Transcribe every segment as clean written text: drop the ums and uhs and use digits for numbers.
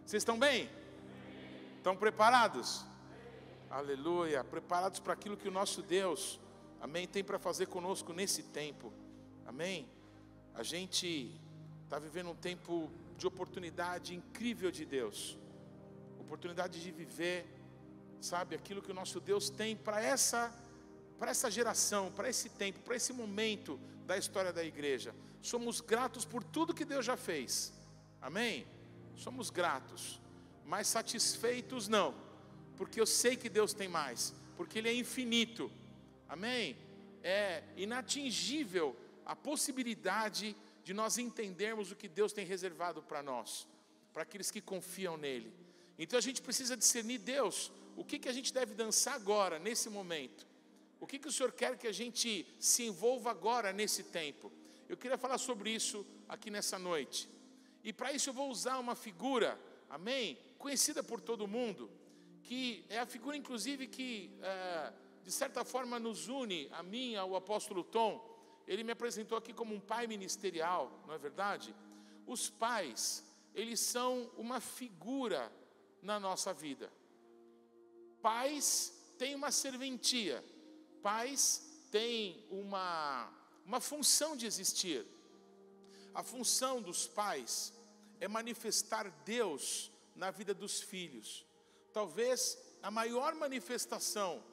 Vocês estão bem? Estão preparados? Aleluia, preparados para aquilo que o nosso Deus, amém, tem para fazer conosco nesse tempo, amém? A gente está vivendo um tempo de oportunidade incrível de Deus, oportunidade de viver, sabe, aquilo que o nosso Deus tem para essa geração, para esse tempo, para esse momento da história da igreja. Somos gratos por tudo que Deus já fez, amém? Somos gratos, mas satisfeitos não, porque eu sei que Deus tem mais, porque Ele é infinito, amém? É inatingível a possibilidade de nós entendermos o que Deus tem reservado para nós, para aqueles que confiam nele. Então a gente precisa discernir, Deus, o que a gente deve dançar agora, nesse momento? O que o Senhor quer que a gente se envolva agora, nesse tempo? Eu queria falar sobre isso aqui nessa noite. E para isso eu vou usar uma figura, amém? Conhecida por todo mundo, que é a figura inclusive que, de certa forma, nos une, a mim, ao apóstolo Tom. Ele me apresentou aqui como um pai ministerial, não é verdade? Os pais, eles são uma figura na nossa vida. Pais têm uma serventia, pais têm uma função de existir. A função dos pais é manifestar Deus na vida dos filhos. Talvez a maior manifestação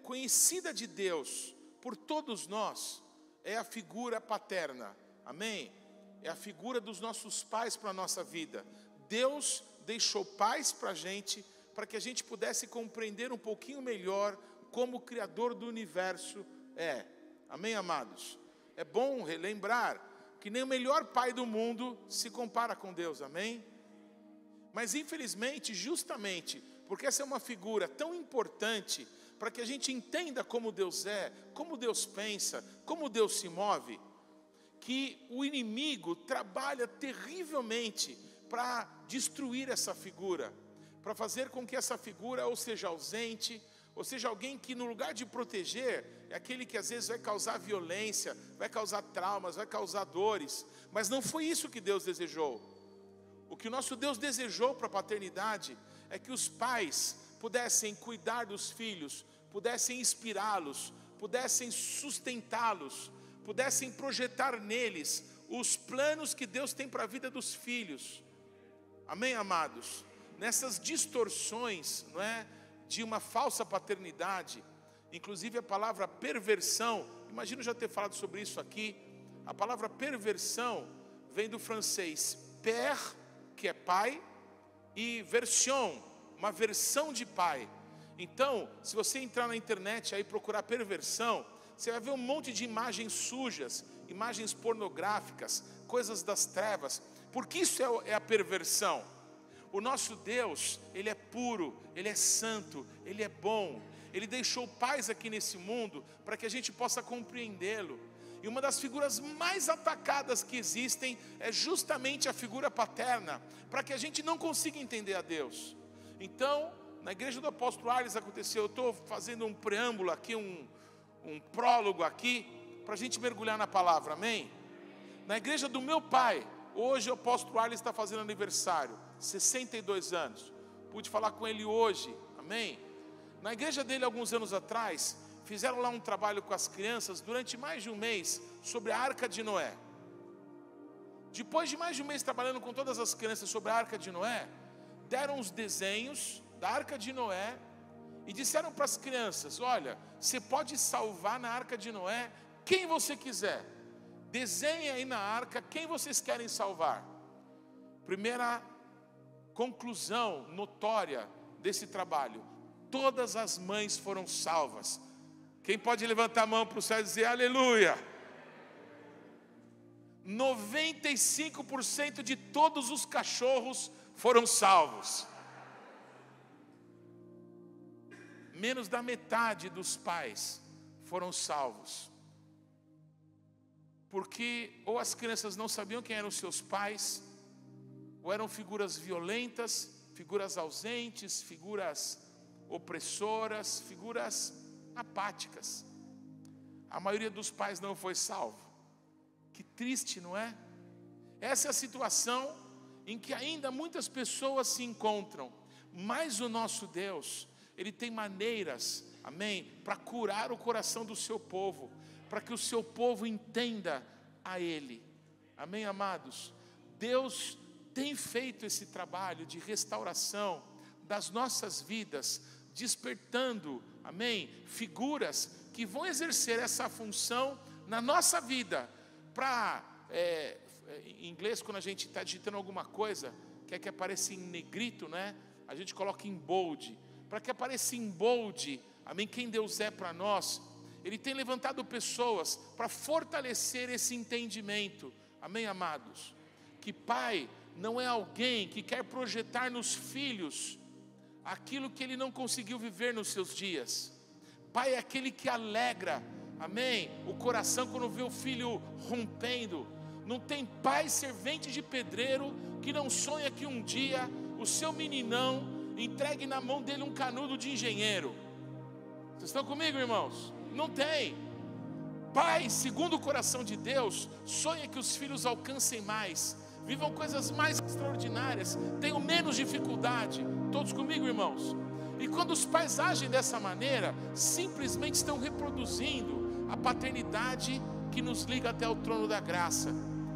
conhecida de Deus por todos nós é a figura paterna, amém? É a figura dos nossos pais para a nossa vida. Deus deixou pais para a gente, para que a gente pudesse compreender um pouquinho melhor como o Criador do universo é, amém, amados? É bom relembrar que nem o melhor pai do mundo se compara com Deus, amém? Mas infelizmente, justamente, porque essa é uma figura tão importante, para que a gente entenda como Deus é, como Deus pensa, como Deus se move, que o inimigo trabalha terrivelmente para destruir essa figura, para fazer com que essa figura ou seja ausente, ou seja alguém que no lugar de proteger, é aquele que às vezes vai causar violência, vai causar traumas, vai causar dores, mas não foi isso que Deus desejou. O que o nosso Deus desejou para a paternidade é que os pais pudessem cuidar dos filhos, pudessem inspirá-los, pudessem sustentá-los, pudessem projetar neles os planos que Deus tem para a vida dos filhos. Amém, amados? Nessas distorções, não é, de uma falsa paternidade, inclusive a palavra perversão, imagino já ter falado sobre isso aqui. A palavra perversão vem do francês père, que é pai, e version, uma versão de pai. Então, se você entrar na internet aí procurar perversão, você vai ver um monte de imagens sujas, imagens pornográficas, coisas das trevas, porque isso é a perversão. O nosso Deus, Ele é puro, Ele é santo, Ele é bom. Ele deixou paz aqui nesse mundo para que a gente possa compreendê-lo. E uma das figuras mais atacadas que existem é justamente a figura paterna, para que a gente não consiga entender a Deus. Então, na igreja do apóstolo Arles aconteceu, eu estou fazendo um preâmbulo aqui, um prólogo aqui, para a gente mergulhar na palavra, amém? Na igreja do meu pai, hoje o apóstolo Arles está fazendo aniversário, 62 anos, pude falar com ele hoje, amém? Na igreja dele, alguns anos atrás, fizeram lá um trabalho com as crianças durante mais de um mês sobre a Arca de Noé. Depois de mais de um mês trabalhando com todas as crianças sobre a Arca de Noé, deram os desenhos da Arca de Noé e disseram para as crianças: olha, você pode salvar na Arca de Noé quem você quiser, desenhe aí na arca quem vocês querem salvar. Primeira conclusão notória desse trabalho: todas as mães foram salvas. Quem pode levantar a mão para o céu e dizer aleluia? 95% de todos os cachorros foram salvos. Menos da metade dos pais foram salvos. Porque ou as crianças não sabiam quem eram seus pais, ou eram figuras violentas, figuras ausentes, figuras opressoras, figuras apáticas. A maioria dos pais não foi salvo. Que triste, não é? Essa é a situação em que ainda muitas pessoas se encontram, mas o nosso Deus, Ele tem maneiras, amém, para curar o coração do seu povo, para que o seu povo entenda a Ele, amém, amados? Deus tem feito esse trabalho de restauração das nossas vidas, despertando, amém, figuras que vão exercer essa função na nossa vida, para, em inglês, quando a gente está digitando alguma coisa, quer que apareça em negrito, né? A gente coloca em bold, para que apareça em bold, amém, quem Deus é para nós. Ele tem levantado pessoas para fortalecer esse entendimento, amém, amados? Que pai não é alguém que quer projetar nos filhos aquilo que ele não conseguiu viver nos seus dias. Pai é aquele que alegra, amém, o coração quando vê o filho rompendo. Não tem pai servente de pedreiro que não sonha que um dia o seu meninão entregue na mão dele um canudo de engenheiro. Vocês estão comigo, irmãos? Não tem. Pai, segundo o coração de Deus, sonha que os filhos alcancem mais, vivam coisas mais extraordinárias, tenham menos dificuldade. Todos comigo, irmãos? E quando os pais agem dessa maneira, simplesmente estão reproduzindo a paternidade que nos liga até o trono da graça,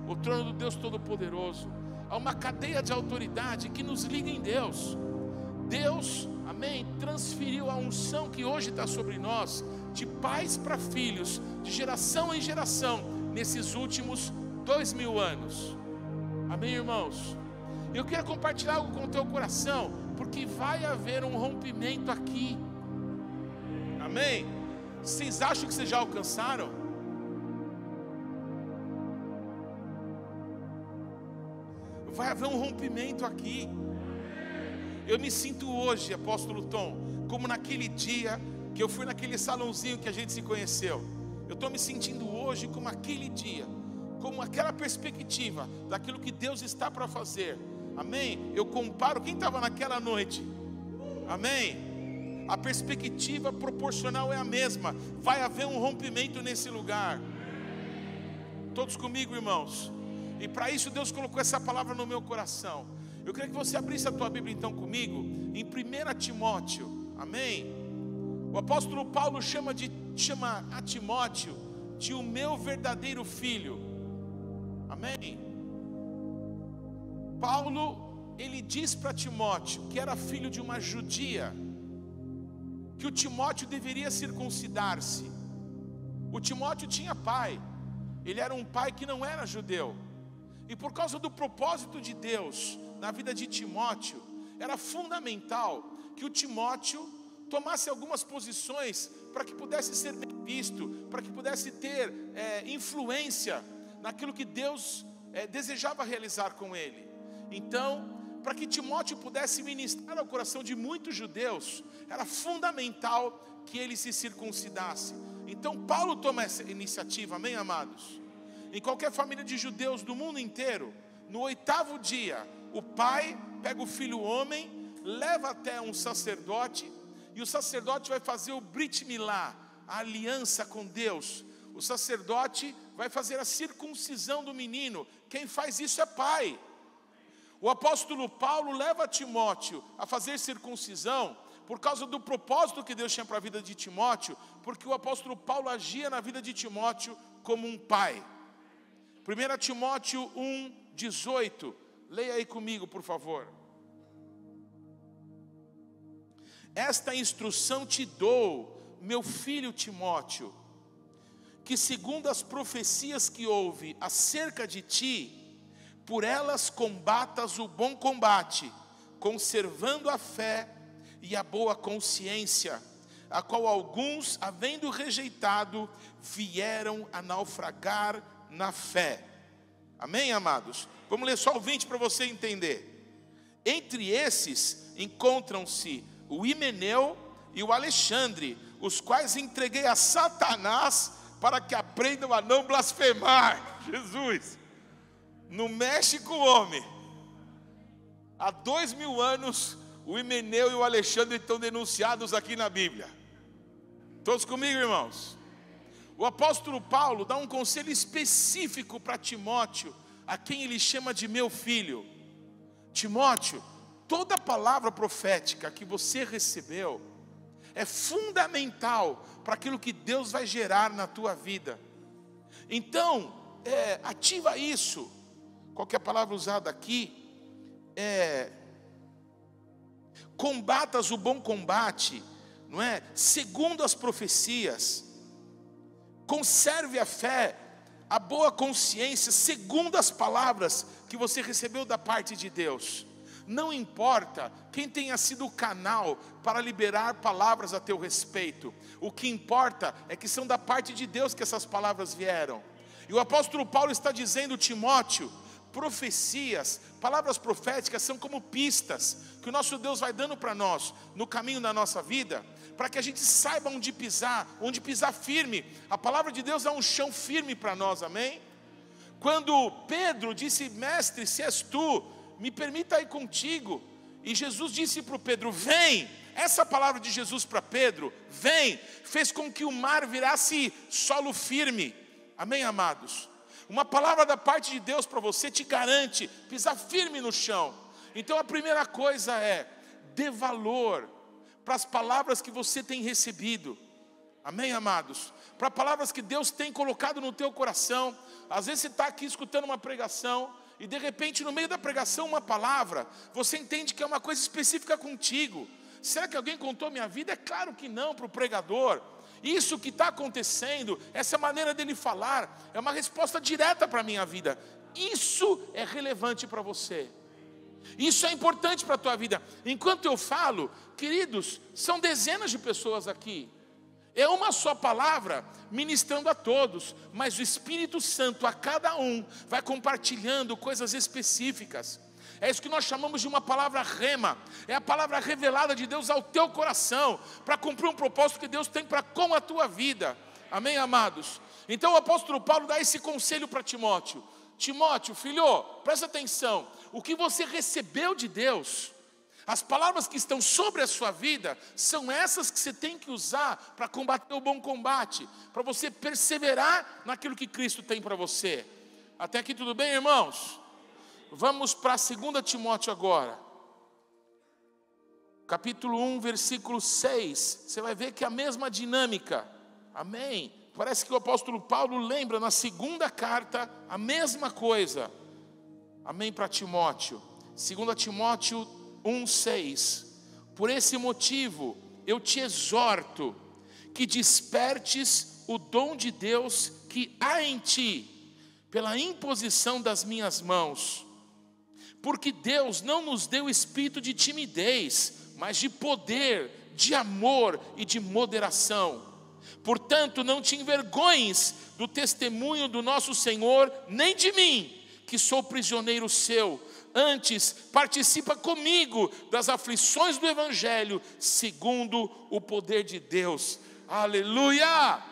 o trono do Deus Todo-Poderoso. Há uma cadeia de autoridade que nos liga em Deus. Deus, amém, transferiu a unção que hoje está sobre nós, de pais para filhos, de geração em geração, nesses últimos 2000 anos. Amém, irmãos? Eu quero compartilhar algo com o teu coração, porque vai haver um rompimento aqui. Amém? Vocês acham que vocês já alcançaram? Vai haver um rompimento aqui. Eu me sinto hoje, apóstolo Tom, como naquele dia que eu fui naquele salãozinho que a gente se conheceu. Eu estou me sentindo hoje como aquele dia, como aquela perspectiva daquilo que Deus está para fazer. Amém? Eu comparo quem estava naquela noite. Amém? A perspectiva proporcional é a mesma. Vai haver um rompimento nesse lugar. Todos comigo, irmãos? E para isso Deus colocou essa palavra no meu coração. Eu queria que você abrisse a tua Bíblia então comigo, em 1 Timóteo, amém? O apóstolo Paulo chama a Timóteo de o meu verdadeiro filho, amém? Paulo, ele diz para Timóteo, que era filho de uma judia, que o Timóteo deveria circuncidar-se. O Timóteo tinha pai, ele era um pai que não era judeu, e por causa do propósito de Deus na vida de Timóteo, era fundamental que o Timóteo tomasse algumas posições para que pudesse ser bem visto, para que pudesse ter influência naquilo que Deus desejava realizar com ele. Então, para que Timóteo pudesse ministrar ao coração de muitos judeus, era fundamental que ele se circuncidasse. Então Paulo toma essa iniciativa, amém, amados? Em qualquer família de judeus do mundo inteiro, no 8º dia, o pai pega o filho homem, leva até um sacerdote, e o sacerdote vai fazer o Brit Milá, a aliança com Deus. O sacerdote vai fazer a circuncisão do menino. Quem faz isso é pai. O apóstolo Paulo leva Timóteo a fazer circuncisão por causa do propósito que Deus tinha para a vida de Timóteo, porque o apóstolo Paulo agia na vida de Timóteo como um pai. 1 Timóteo 1:18, leia aí comigo, por favor. Esta instrução te dou, meu filho Timóteo, que segundo as profecias que houve acerca de ti, por elas combatas o bom combate, conservando a fé e a boa consciência, a qual alguns, havendo rejeitado, vieram a naufragar na fé. Amém, amados? Vamos ler só o 20 para você entender. Entre esses encontram-se o Himeneu e o Alexandre, os quais entreguei a Satanás para que aprendam a não blasfemar. Jesus, não mexe com o homem. Há 2000 anos o Himeneu e o Alexandre estão denunciados aqui na Bíblia. Todos comigo, irmãos? O apóstolo Paulo dá um conselho específico para Timóteo, a quem ele chama de meu filho. Timóteo, toda palavra profética que você recebeu é fundamental para aquilo que Deus vai gerar na tua vida. Então, ativa isso. Qual que é a palavra usada aqui? Combatas o bom combate, não é? Segundo as profecias. Conserve a fé, a boa consciência, segundo as palavras que você recebeu da parte de Deus. Não importa quem tenha sido o canal para liberar palavras a teu respeito. O que importa é que são da parte de Deus que essas palavras vieram. E o apóstolo Paulo está dizendo, Timóteo, profecias, palavras proféticas são como pistas que o nosso Deus vai dando para nós no caminho da nossa vida, para que a gente saiba onde pisar firme. A palavra de Deus é um chão firme para nós, amém? Quando Pedro disse, mestre, se és tu, me permita ir contigo. E Jesus disse para o Pedro, vem. Essa palavra de Jesus para Pedro, vem, fez com que o mar virasse solo firme. Amém, amados? Uma palavra da parte de Deus para você te garante pisar firme no chão. Então a primeira coisa é, dê valor para as palavras que você tem recebido. Amém, amados? Para palavras que Deus tem colocado no teu coração. Às vezes você está aqui escutando uma pregação e de repente no meio da pregação uma palavra, você entende que é uma coisa específica contigo. Será que alguém contou minha vida? É claro que não, para o pregador. Isso que está acontecendo, essa maneira dele falar, é uma resposta direta para a minha vida. Isso é relevante para você. Isso é importante para a tua vida. Enquanto eu falo, queridos, são dezenas de pessoas aqui. É uma só palavra ministrando a todos, mas o Espírito Santo a cada um vai compartilhando coisas específicas. É isso que nós chamamos de uma palavra rema. É a palavra revelada de Deus ao teu coração, para cumprir um propósito que Deus tem para com a tua vida. Amém, amados? Então o apóstolo Paulo dá esse conselho para Timóteo. Timóteo, filho, presta atenção. O que você recebeu de Deus, as palavras que estão sobre a sua vida, são essas que você tem que usar para combater o bom combate, para você perseverar naquilo que Cristo tem para você. Até aqui tudo bem, irmãos? Vamos para 2 Timóteo agora. Capítulo 1, versículo 6. Você vai ver que é a mesma dinâmica. Amém? Parece que o apóstolo Paulo lembra na segunda carta a mesma coisa. Amém para Timóteo. 2 Timóteo 1, 6. Por esse motivo eu te exorto que despertes o dom de Deus que há em ti, pela imposição das minhas mãos. Porque Deus não nos deu espírito de timidez, mas de poder, de amor e de moderação. Portanto, não te envergonhes do testemunho do nosso Senhor, nem de mim, que sou prisioneiro seu. Antes, participa comigo das aflições do Evangelho, segundo o poder de Deus. Aleluia!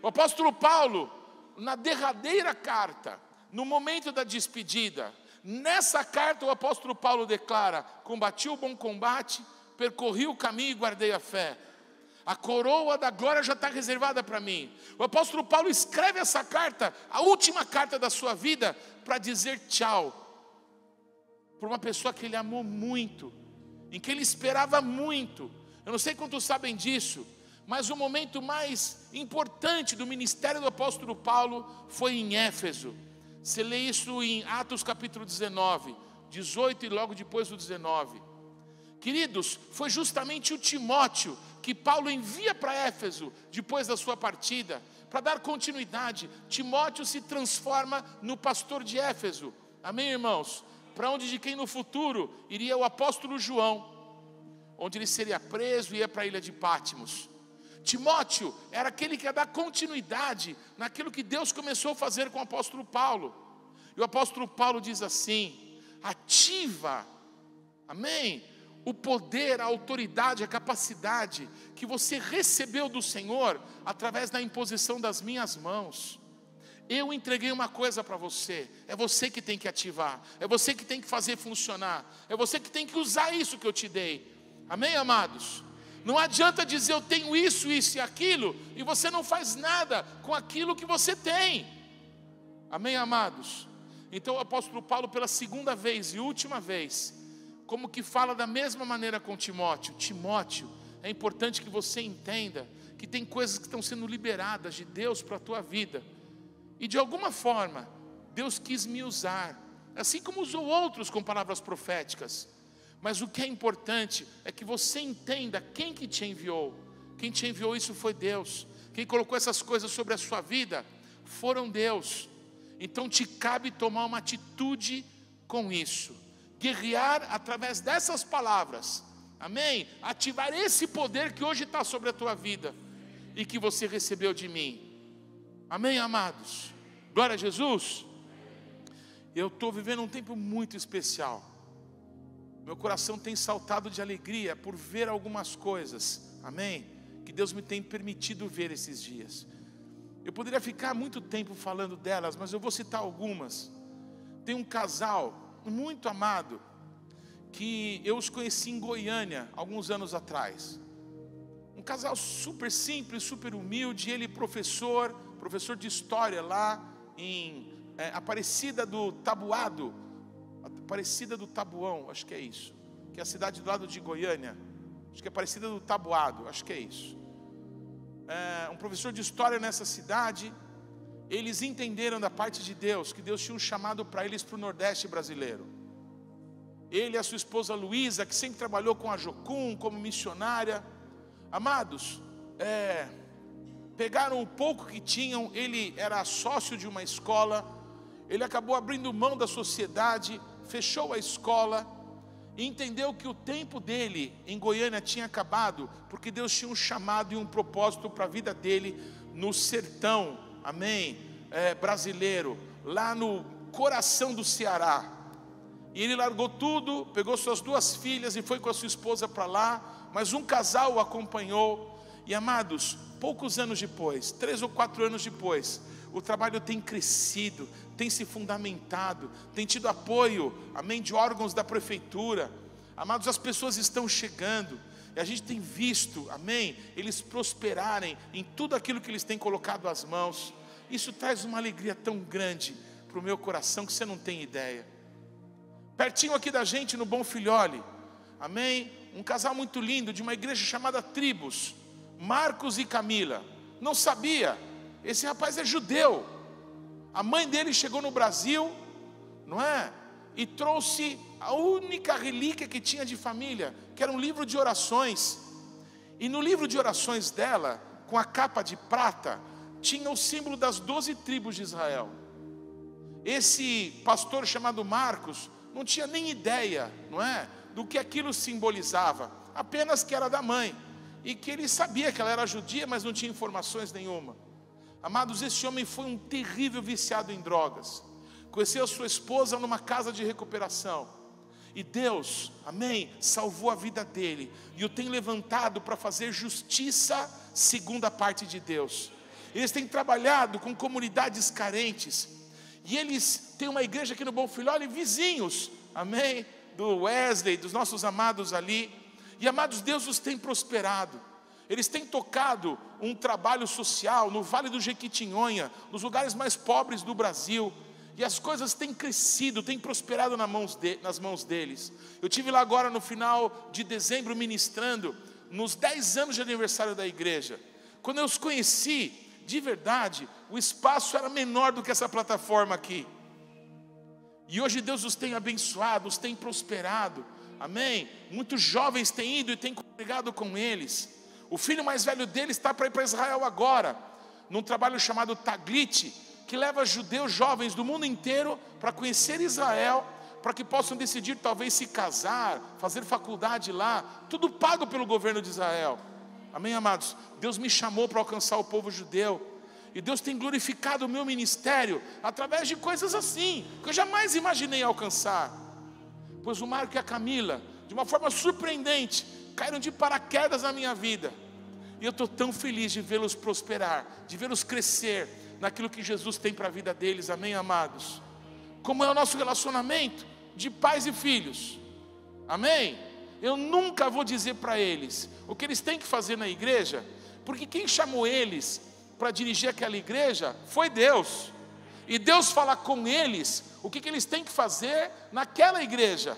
O apóstolo Paulo, na derradeira carta, no momento da despedida, nessa carta o apóstolo Paulo declara, combati o bom combate, percorri o caminho e guardei a fé. A coroa da glória já está reservada para mim. O apóstolo Paulo escreve essa carta, a última carta da sua vida, para dizer tchau para uma pessoa que ele amou muito, em que ele esperava muito. Eu não sei quantos sabem disso, mas o momento mais importante do ministério do apóstolo Paulo foi em Éfeso. Você lê isso em Atos capítulo 19, 18 e logo depois do 19. Queridos, foi justamente o Timóteo que Paulo envia para Éfeso, depois da sua partida, para dar continuidade. Timóteo se transforma no pastor de Éfeso. Amém, irmãos? Para onde de quem no futuro iria o apóstolo João, onde ele seria preso e ia para a ilha de Pátimos. Timóteo era aquele que ia dar continuidade naquilo que Deus começou a fazer com o apóstolo Paulo. E o apóstolo Paulo diz assim, ativa, amém, o poder, a autoridade, a capacidade que você recebeu do Senhor através da imposição das minhas mãos. Eu entreguei uma coisa para você, é você que tem que ativar, é você que tem que fazer funcionar, é você que tem que usar isso que eu te dei. Amém, amados? Não adianta dizer eu tenho isso, isso e aquilo, e você não faz nada com aquilo que você tem. Amém, amados? Então o apóstolo Paulo, pela segunda vez e última vez, como que fala da mesma maneira com Timóteo: Timóteo, é importante que você entenda que tem coisas que estão sendo liberadas de Deus para a tua vida, e de alguma forma Deus quis me usar, assim como usou outros com palavras proféticas. Mas o que é importante é que você entenda quem que te enviou. Quem te enviou isso foi Deus. Quem colocou essas coisas sobre a sua vida foram Deus. Então te cabe tomar uma atitude com isso, guerrear através dessas palavras, amém? Ativar esse poder que hoje está sobre a tua vida e que você recebeu de mim, amém, amados? Glória a Jesus. Eu estou vivendo um tempo muito especial. Meu coração tem saltado de alegria por ver algumas coisas, amém? Que Deus me tem permitido ver esses dias. Eu poderia ficar muito tempo falando delas, mas eu vou citar algumas. Tem um casal muito amado, que eu os conheci em Goiânia, alguns anos atrás. Um casal super simples, super humilde. Ele professor de história lá em Aparecida do Tabuado, Aparecida do Tabuão, acho que é isso, que é a cidade do lado de Goiânia. Acho que é Aparecida do Tabuado, acho que é isso. Um professor de história nessa cidade. Eles entenderam da parte de Deus que Deus tinha um chamado para eles para o Nordeste brasileiro. Ele e a sua esposa Luísa, que sempre trabalhou com a Jocum como missionária. Amados, pegaram o pouco que tinham. Ele era sócio de uma escola. Ele acabou abrindo mão da sociedade, fechou a escola e entendeu que o tempo dele em Goiânia tinha acabado, porque Deus tinha um chamado e um propósito para a vida dele no sertão, amém, brasileiro, lá no coração do Ceará. E ele largou tudo, pegou suas 2 filhas e foi com a sua esposa para lá. Mas um casal o acompanhou. E amados, poucos anos depois, 3 ou 4 anos depois, o trabalho tem crescido, tem se fundamentado, tem tido apoio, amém, de órgãos da prefeitura. Amados, as pessoas estão chegando, e a gente tem visto, amém, eles prosperarem em tudo aquilo que eles têm colocado às mãos. Isso traz uma alegria tão grande para o meu coração que você não tem ideia. Pertinho aqui da gente, no Bom Filhole, amém, um casal muito lindo, de uma igreja chamada Tribos, Marcos e Camila. Não sabia, esse rapaz é judeu. A mãe dele chegou no Brasil, não é? E trouxe a única relíquia que tinha de família, que era um livro de orações. E no livro de orações dela, com a capa de prata, tinha o símbolo das 12 tribos de Israel. Esse pastor chamado Marcos não tinha nem ideia, não é, do que aquilo simbolizava, apenas que era da mãe, e que ele sabia que ela era judia, mas não tinha informações nenhuma. Amados, esse homem foi um terrível viciado em drogas. Conheceu a sua esposa numa casa de recuperação. E Deus, amém, salvou a vida dele. E o tem levantado para fazer justiça segundo a parte de Deus. Eles têm trabalhado com comunidades carentes. E eles têm uma igreja aqui no Bom Filhole, vizinhos, amém, do Wesley, dos nossos amados ali. E amados, Deus os tem prosperado. Eles têm tocado um trabalho social no Vale do Jequitinhonha, nos lugares mais pobres do Brasil. E as coisas têm crescido, têm prosperado nas mãos deles. Eu estive lá agora no final de dezembro ministrando, nos 10 anos de aniversário da igreja. Quando eu os conheci, de verdade, o espaço era menor do que essa plataforma aqui. E hoje Deus os tem abençoado, os tem prosperado, amém? Muitos jovens têm ido e têm congregado com eles. O filho mais velho dele está para ir para Israel agora, num trabalho chamado Taglit, que leva judeus jovens do mundo inteiro para conhecer Israel, para que possam decidir talvez se casar, fazer faculdade lá, tudo pago pelo governo de Israel. Amém, amados? Deus me chamou para alcançar o povo judeu, e Deus tem glorificado o meu ministério através de coisas assim, que eu jamais imaginei alcançar. Pois o Marco e a Camila, de uma forma surpreendente, caíram de paraquedas na minha vida. E eu estou tão feliz de vê-los prosperar, de vê-los crescer naquilo que Jesus tem para a vida deles, amém, amados? Como é o nosso relacionamento de pais e filhos, amém? Eu nunca vou dizer para eles o que eles têm que fazer na igreja, porque quem chamou eles para dirigir aquela igreja foi Deus. E Deus fala com eles o que eles têm que fazer naquela igreja.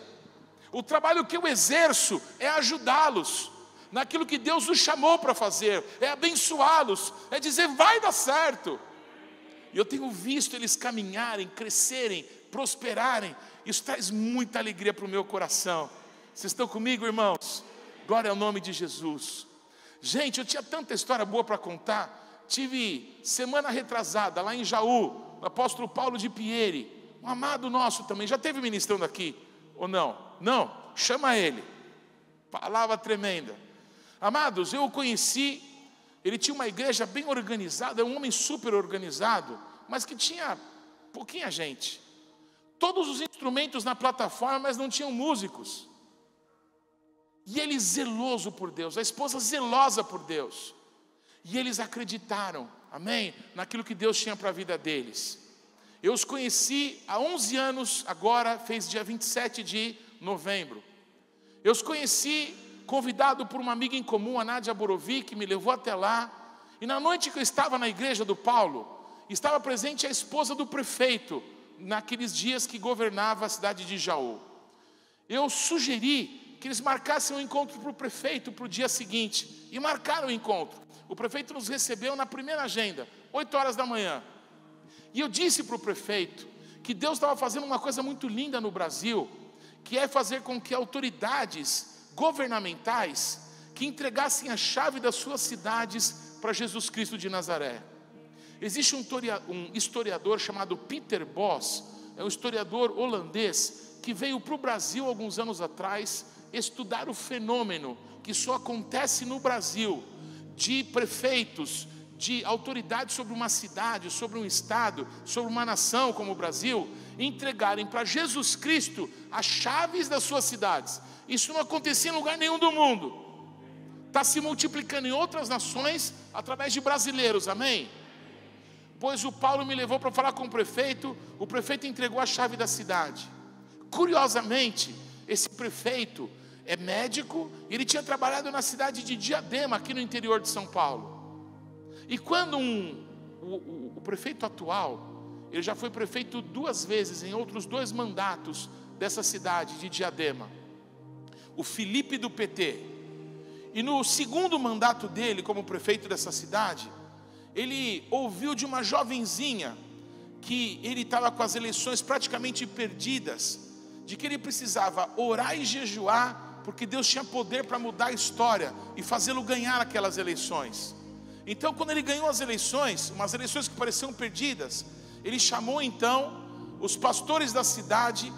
O trabalho que eu exerço é ajudá-los naquilo que Deus os chamou para fazer, é abençoá-los, é dizer vai dar certo. E eu tenho visto eles caminharem, crescerem, prosperarem. Isso traz muita alegria para o meu coração. Vocês estão comigo, irmãos? Glória ao nome de Jesus. Gente, eu tinha tanta história boa para contar. Tive semana retrasada lá em Jaú, o apóstolo Paulo de Pieri, um amado nosso também. Já teve ministrando aqui ou não? Não? Chama ele. Palavra tremenda. Amados, eu o conheci. Ele tinha uma igreja bem organizada, um homem super organizado, mas que tinha pouquinha gente. Todos os instrumentos na plataforma, mas não tinham músicos. E ele zeloso por Deus, a esposa zelosa por Deus. E eles acreditaram, amém, naquilo que Deus tinha para a vida deles. Eu os conheci há 11 anos, agora fez dia 27 de novembro. Eu os conheci convidado por uma amiga em comum, a Nádia Borovic, que me levou até lá. E na noite que eu estava na igreja do Paulo, estava presente a esposa do prefeito, naqueles dias que governava a cidade de Jaú. Eu sugeri que eles marcassem um encontro para o prefeito para o dia seguinte. E marcaram o encontro. O prefeito nos recebeu na primeira agenda, 8 horas da manhã. E eu disse para o prefeito que Deus estava fazendo uma coisa muito linda no Brasil, que é fazer com que autoridades governamentais que entregassem a chave das suas cidades para Jesus Cristo de Nazaré. Existe um historiador chamado Peter Bos, é um historiador holandês, que veio para o Brasil alguns anos atrás estudar o fenômeno que só acontece no Brasil, de prefeitos, de autoridades sobre uma cidade, sobre um estado, sobre uma nação como o Brasil, entregarem para Jesus Cristo as chaves das suas cidades. Isso não acontecia em lugar nenhum do mundo. Está se multiplicando em outras nações através de brasileiros, amém? Pois o Paulo me levou para falar com o prefeito entregou a chave da cidade. Curiosamente, esse prefeito é médico, e ele tinha trabalhado na cidade de Diadema, aqui no interior de São Paulo. E quando o prefeito atual, ele já foi prefeito 2 vezes, em outros 2 mandatos dessa cidade de Diadema, o Felipe do PT. E no segundo mandato dele como prefeito dessa cidade, ele ouviu de uma jovenzinha que ele estava com as eleições praticamente perdidas, de que ele precisava orar e jejuar, porque Deus tinha poder para mudar a história e fazê-lo ganhar aquelas eleições. Então, quando ele ganhou as eleições, umas eleições que pareciam perdidas, ele chamou então os pastores da cidade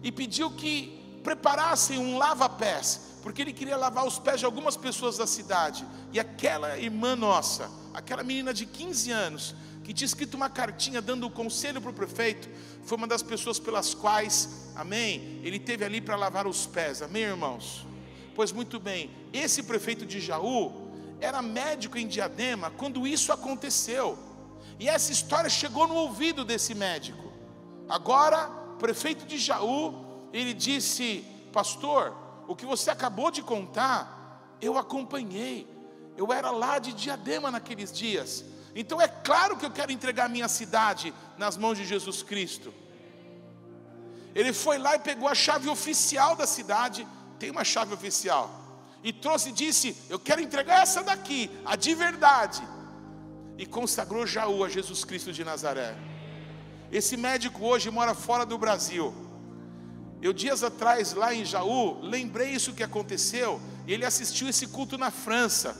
e pediu que preparassem um lava-pés, porque ele queria lavar os pés de algumas pessoas da cidade. E aquela irmã nossa, aquela menina de 15 anos, que tinha escrito uma cartinha dando um conselho para o prefeito, foi uma das pessoas pelas quais, amém, ele teve ali para lavar os pés, amém, irmãos? Pois muito bem, esse prefeito de Jaú era médico em Diadema quando isso aconteceu, e essa história chegou no ouvido desse médico. Agora, prefeito de Jaú, ele disse: pastor, o que você acabou de contar, eu acompanhei, eu era lá de Diadema naqueles dias, então é claro que eu quero entregar a minha cidade nas mãos de Jesus Cristo. Ele foi lá e pegou a chave oficial da cidade, tem uma chave oficial, e trouxe e disse: eu quero entregar essa daqui, a de verdade, e consagrou Jaú a Jesus Cristo de Nazaré. Esse médico hoje mora fora do Brasil. Eu dias atrás lá em Jaú, lembrei isso que aconteceu, e ele assistiu esse culto na França.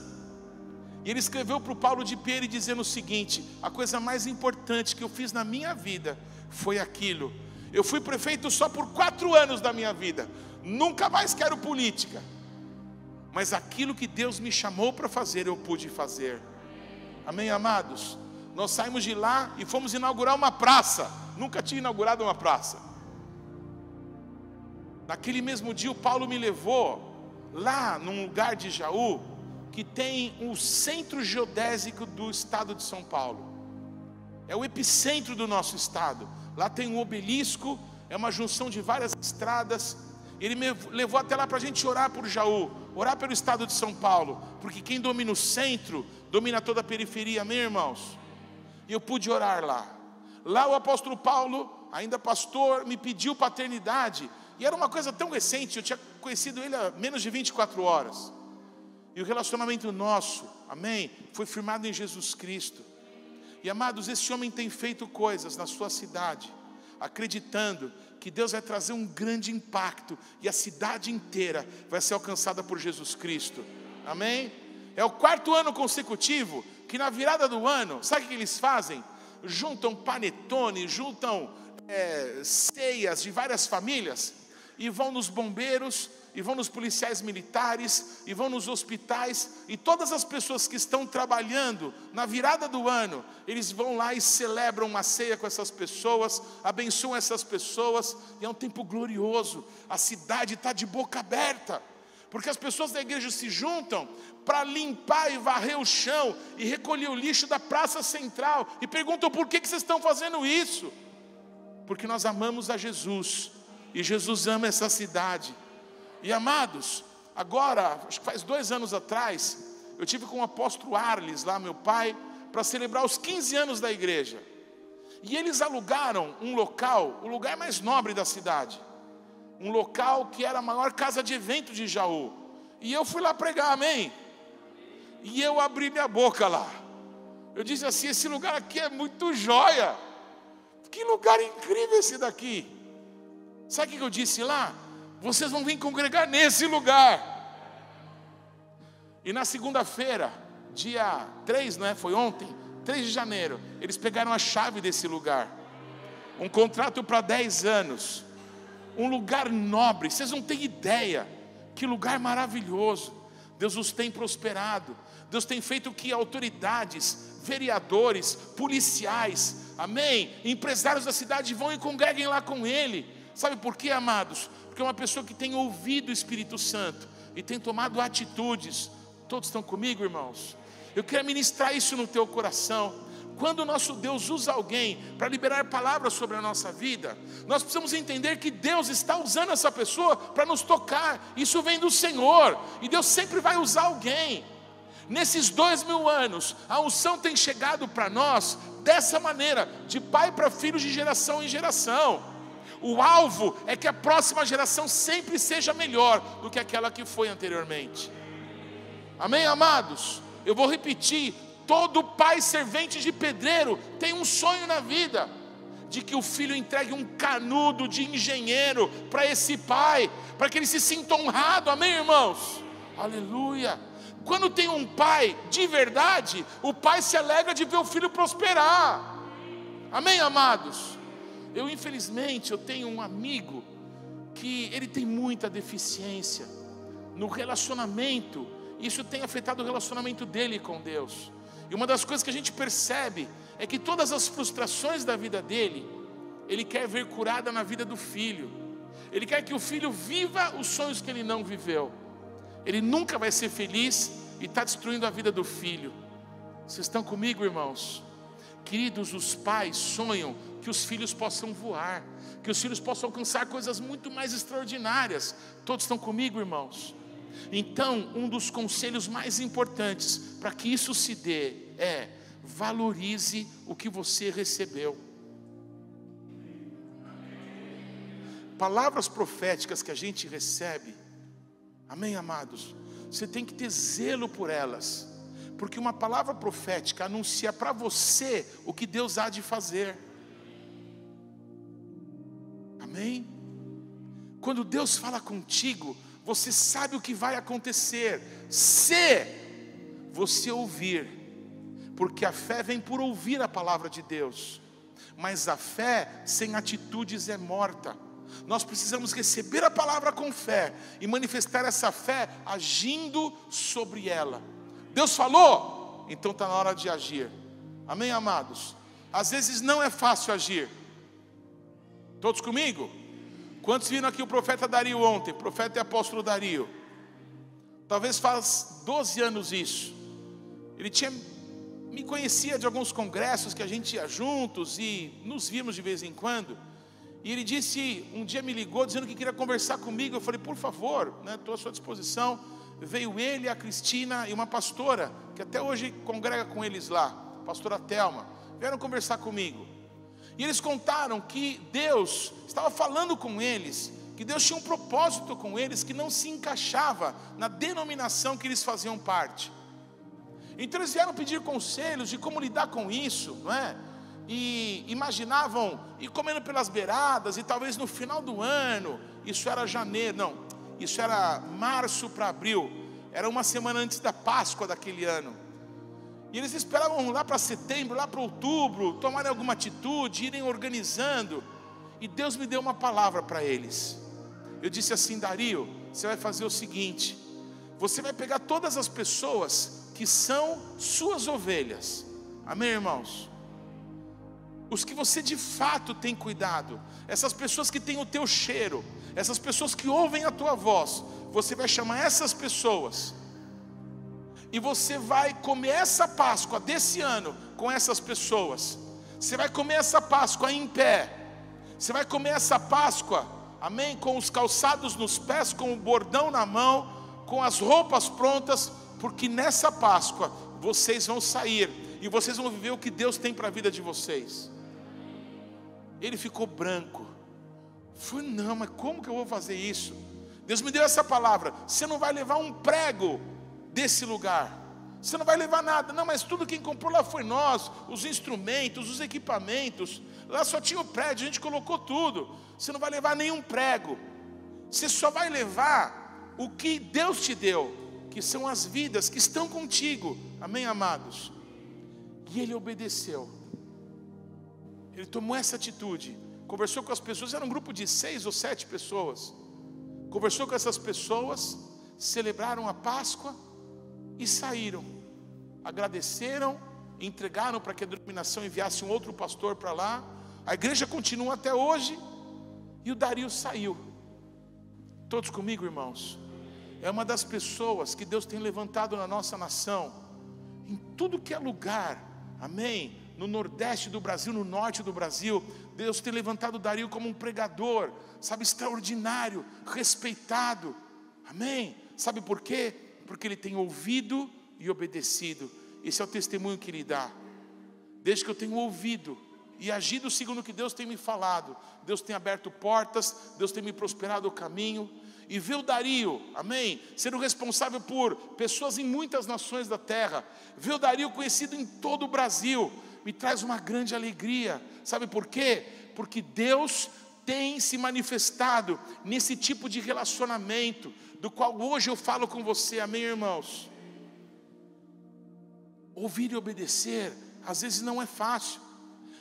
E ele escreveu para o Paulo de Pieri dizendo o seguinte: a coisa mais importante que eu fiz na minha vida foi aquilo. Eu fui prefeito só por 4 anos da minha vida, nunca mais quero política, mas aquilo que Deus me chamou para fazer, eu pude fazer. Amém, amados? Nós saímos de lá e fomos inaugurar uma praça. Nunca tinha inaugurado uma praça. Naquele mesmo dia o Paulo me levou lá num lugar de Jaú, que tem o centro geodésico do estado de São Paulo. É o epicentro do nosso estado. Lá tem um obelisco, é uma junção de várias estradas. Ele me levou até lá para a gente orar por Jaú, orar pelo estado de São Paulo, porque quem domina o centro, domina toda a periferia, amém, irmãos? E eu pude orar lá. Lá o apóstolo Paulo, ainda pastor, me pediu paternidade. E era uma coisa tão recente, eu tinha conhecido ele há menos de 24 horas. E o relacionamento nosso, amém, foi firmado em Jesus Cristo. E amados, esse homem tem feito coisas na sua cidade, acreditando que Deus vai trazer um grande impacto, e a cidade inteira vai ser alcançada por Jesus Cristo, amém? É o 4º ano consecutivo, que na virada do ano, sabe o que eles fazem? Juntam panetone, juntam ceias de várias famílias, e vão nos bombeiros, e vão nos policiais militares, e vão nos hospitais, e todas as pessoas que estão trabalhando na virada do ano, eles vão lá e celebram uma ceia com essas pessoas, abençoam essas pessoas, e é um tempo glorioso. A cidade está de boca aberta, porque as pessoas da igreja se juntam para limpar e varrer o chão, e recolher o lixo da praça central, e perguntam: por que vocês estão fazendo isso? Porque nós amamos a Jesus, e Jesus ama essa cidade. E amados, agora, acho que faz 2 anos atrás, eu tive com o apóstolo Arles lá, meu pai, para celebrar os 15 anos da igreja. E eles alugaram um local, o lugar mais nobre da cidade, um local que era a maior casa de evento de Jaú. E eu fui lá pregar, amém? E eu abri minha boca lá. Eu disse assim: esse lugar aqui é muito joia. Que lugar incrível esse daqui. Sabe o que eu disse lá? Vocês vão vir congregar nesse lugar. E na segunda-feira, dia 3, não é? Foi ontem, 3 de janeiro, eles pegaram a chave desse lugar. Um contrato para 10 anos. Um lugar nobre, vocês não têm ideia. Que lugar maravilhoso. Deus os tem prosperado. Deus tem feito que autoridades, vereadores, policiais, amém, empresários da cidade vão e congreguem lá com Ele. Sabe por quê, amados? Porque é uma pessoa que tem ouvido o Espírito Santo e tem tomado atitudes. Todos estão comigo, irmãos? Eu quero ministrar isso no teu coração. Quando o nosso Deus usa alguém para liberar palavras sobre a nossa vida, nós precisamos entender que Deus está usando essa pessoa para nos tocar. Isso vem do Senhor, e Deus sempre vai usar alguém. Nesses 2000 anos, a unção tem chegado para nós dessa maneira, de pai para filho, de geração em geração. O alvo é que a próxima geração sempre seja melhor do que aquela que foi anteriormente. Amém, amados? Eu vou repetir: todo pai servente de pedreiro tem um sonho na vida, de que o filho entregue um canudo de engenheiro para esse pai, para que ele se sinta honrado. Amém, irmãos? Aleluia. Quando tem um pai de verdade, o pai se alegra de ver o filho prosperar. Amém, amados? Infelizmente, eu tenho um amigo que ele tem muita deficiência no relacionamento. Isso tem afetado o relacionamento dele com Deus. E uma das coisas que a gente percebe é que todas as frustrações da vida dele, ele quer ver curada na vida do filho. Ele quer que o filho viva os sonhos que ele não viveu. Ele nunca vai ser feliz e está destruindo a vida do filho. Vocês estão comigo, irmãos? Queridos, os pais sonham que os filhos possam voar, que os filhos possam alcançar coisas muito mais extraordinárias. Todos estão comigo, irmãos? Então, um dos conselhos mais importantes para que isso se dê é: valorize o que você recebeu. Palavras proféticas que a gente recebe, amém, amados? Você tem que ter zelo por elas, porque uma palavra profética anuncia para você o que Deus há de fazer. Amém? Quando Deus fala contigo, você sabe o que vai acontecer, se você ouvir, porque a fé vem por ouvir a palavra de Deus, mas a fé sem atitudes é morta. Nós precisamos receber a palavra com fé e manifestar essa fé agindo sobre ela. Deus falou, então está na hora de agir. Amém, amados? Às vezes não é fácil agir. Todos comigo? Quantos viram aqui o profeta Dario ontem? Profeta e apóstolo Dario. Talvez faz 12 anos isso. Ele me conhecia de alguns congressos que a gente ia juntos e nos vimos de vez em quando. E ele disse, um dia me ligou dizendo que queria conversar comigo. Eu falei: por favor, estou à sua disposição. Veio ele, a Cristina e uma pastora, que até hoje congrega com eles lá, pastora Thelma, vieram conversar comigo. E eles contaram que Deus estava falando com eles, que Deus tinha um propósito com eles que não se encaixava na denominação que eles faziam parte. Então eles vieram pedir conselhos de como lidar com isso, não é? E imaginavam ir comendo pelas beiradas, e talvez no final do ano, isso era janeiro, não, isso era março para abril, era uma semana antes da Páscoa daquele ano. E eles esperavam lá para setembro, lá para outubro, tomarem alguma atitude, irem organizando. E Deus me deu uma palavra para eles. Eu disse assim: Dario, você vai fazer o seguinte: você vai pegar todas as pessoas que são suas ovelhas, amém, irmãos? Os que você de fato tem cuidado, essas pessoas que têm o teu cheiro, essas pessoas que ouvem a tua voz, você vai chamar essas pessoas, e você vai comer essa Páscoa desse ano com essas pessoas. Você vai comer essa Páscoa em pé. Você vai comer essa Páscoa, amém, com os calçados nos pés, com o bordão na mão, com as roupas prontas, porque nessa Páscoa vocês vão sair e vocês vão viver o que Deus tem para a vida de vocês. Ele ficou branco. Falei: não, mas como que eu vou fazer isso? Deus me deu essa palavra: você não vai levar um prego desse lugar, você não vai levar nada. Não, mas tudo quem comprou lá foi nós, os instrumentos, os equipamentos, lá só tinha o prédio, a gente colocou tudo. Você não vai levar nenhum prego, você só vai levar o que Deus te deu, que são as vidas que estão contigo, amém, amados? E ele obedeceu, ele tomou essa atitude, conversou com as pessoas, era um grupo de 6 ou 7 pessoas, conversou com essas pessoas, celebraram a Páscoa e saíram, agradeceram, entregaram para que a denominação enviasse um outro pastor para lá. A igreja continua até hoje, e o Dario saiu. Todos comigo, irmãos? É uma das pessoas que Deus tem levantado na nossa nação, em tudo que é lugar, amém? No nordeste do Brasil, no norte do Brasil, Deus tem levantado o Dario como um pregador, sabe, extraordinário, respeitado, amém? Sabe por quê? Porque ele tem ouvido e obedecido. Esse é o testemunho que ele dá. Desde que eu tenho ouvido e agido segundo o que Deus tem me falado, Deus tem aberto portas, Deus tem me prosperado o caminho. E ver o Dario, amém, sendo responsável por pessoas em muitas nações da terra, ver o Dario conhecido em todo o Brasil, me traz uma grande alegria. Sabe por quê? Porque Deus tem se manifestado nesse tipo de relacionamento, do qual hoje eu falo com você, amém, irmãos? Ouvir e obedecer, às vezes não é fácil,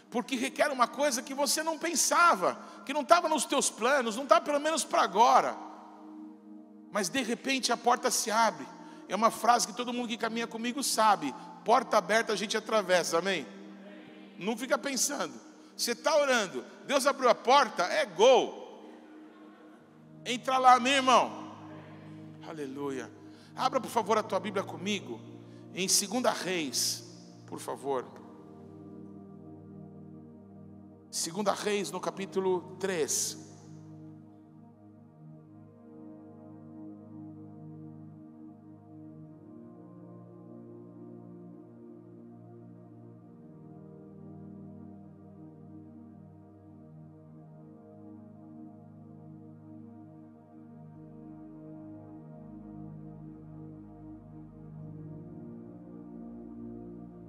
porque requer uma coisa que você não pensava, que não estava nos teus planos, não está pelo menos para agora, mas de repente a porta se abre. É uma frase que todo mundo que caminha comigo sabe: porta aberta a gente atravessa, amém? Não fica pensando, você está orando, Deus abriu a porta, é gol, entra lá, amém, irmão? Aleluia. Abra por favor a tua Bíblia comigo em 2 Reis, por favor. 2 Reis no capítulo 3.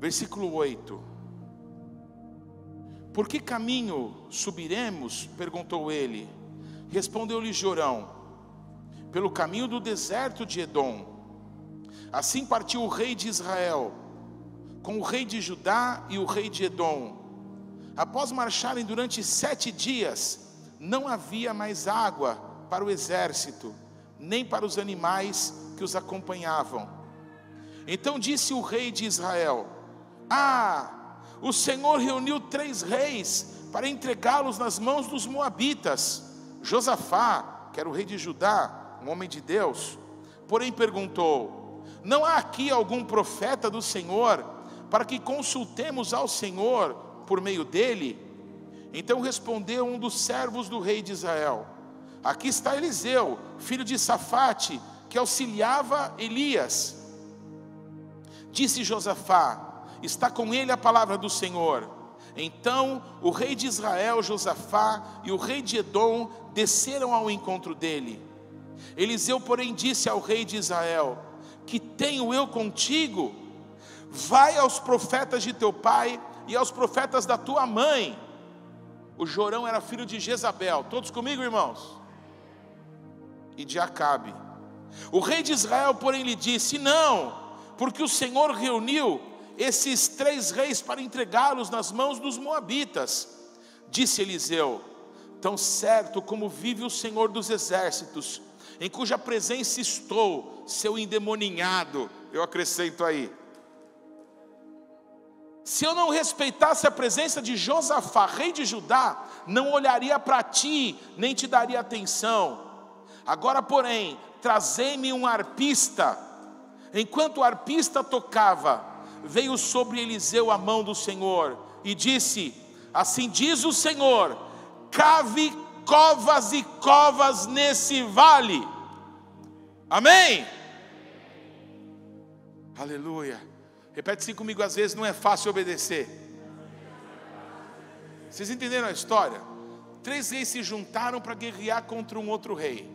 Versículo 8. Por que caminho subiremos? Perguntou ele. Respondeu-lhe Jorão: pelo caminho do deserto de Edom. Assim partiu o rei de Israel, com o rei de Judá e o rei de Edom. Após marcharem durante 7 dias, não havia mais água para o exército, nem para os animais que os acompanhavam. Então disse o rei de Israel: o Senhor reuniu 3 reis para entregá-los nas mãos dos moabitas. Josafá, que era o rei de Judá, um homem de Deus, porém perguntou: não há aqui algum profeta do Senhor, para que consultemos ao Senhor por meio dele? Então respondeu um dos servos do rei de Israel: aqui está Eliseu, filho de Safate, que auxiliava Elias. Disse Josafá: está com ele a palavra do Senhor. Então o rei de Israel, Josafá, e o rei de Edom desceram ao encontro dele. Eliseu, porém, disse ao rei de Israel: que tenho eu contigo? Vai aos profetas de teu pai e aos profetas da tua mãe. O Jorão era filho de Jezabel. Todos comigo, irmãos? E de Acabe. O rei de Israel, porém, lhe disse: não, porque o Senhor reuniu esses 3 reis para entregá-los nas mãos dos moabitas. Disse Eliseu: tão certo como vive o Senhor dos exércitos, em cuja presença estou, seu endemoninhado. Eu acrescento aí: se eu não respeitasse a presença de Josafá, rei de Judá, não olharia para ti, nem te daria atenção. Agora, porém, trazei-me um arpista. Enquanto o arpista tocava, veio sobre Eliseu a mão do Senhor e disse: assim diz o Senhor, cave covas e covas nesse vale. Amém? Aleluia. Repete assim comigo: às vezes não é fácil obedecer. Vocês entenderam a história? 3 reis se juntaram para guerrear contra um outro rei.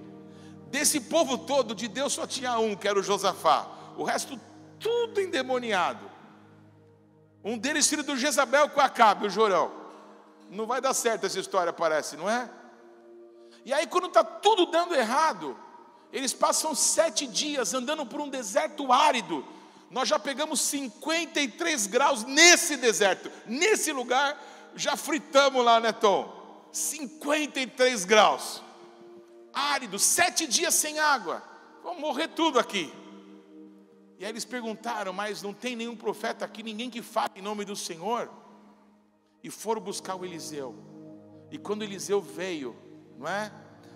Desse povo todo, de Deus só tinha um, que era o Josafá. O resto tudo endemoniado. Um deles filho do Jezabel com Acabe, o Jorão. Não vai dar certo essa história, parece, não é? E aí quando está tudo dando errado, eles passam 7 dias andando por um deserto árido. Nós já pegamos 53 graus nesse deserto. Nesse lugar, já fritamos lá, né, Tom? 53 graus. Árido, 7 dias sem água. Vamos morrer tudo aqui. E aí eles perguntaram: mas não tem nenhum profeta aqui, ninguém que fale em nome do Senhor? E foram buscar o Eliseu. E quando Eliseu veio, não é?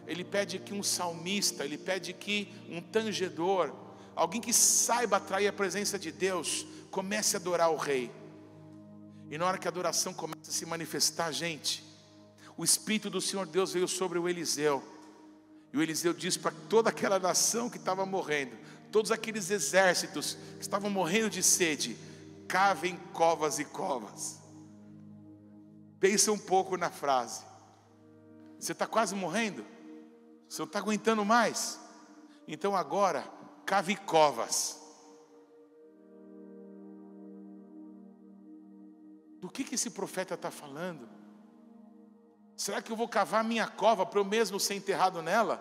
Ele pede aqui um salmista, ele pede aqui um tangedor, alguém que saiba atrair a presença de Deus. Comece a adorar o rei. E na hora que a adoração começa a se manifestar, gente, o Espírito do Senhor Deus veio sobre o Eliseu. E o Eliseu disse para toda aquela nação que estava morrendo, todos aqueles exércitos que estavam morrendo de sede: cavem covas e covas. Pensa um pouco na frase. Você está quase morrendo? Você não está aguentando mais? Então agora, cave covas. Do que esse profeta está falando? Será que eu vou cavar minha cova para eu mesmo ser enterrado nela?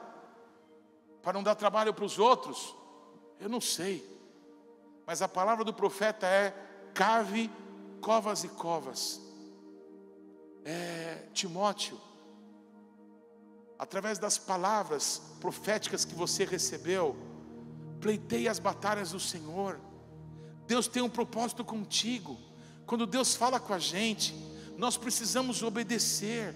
Para não dar trabalho para os outros? Eu não sei. Mas a palavra do profeta é: cave covas e covas. Timóteo, através das palavras proféticas que você recebeu, pleiteie as batalhas do Senhor. Deus tem um propósito contigo. Quando Deus fala com a gente, nós precisamos obedecer,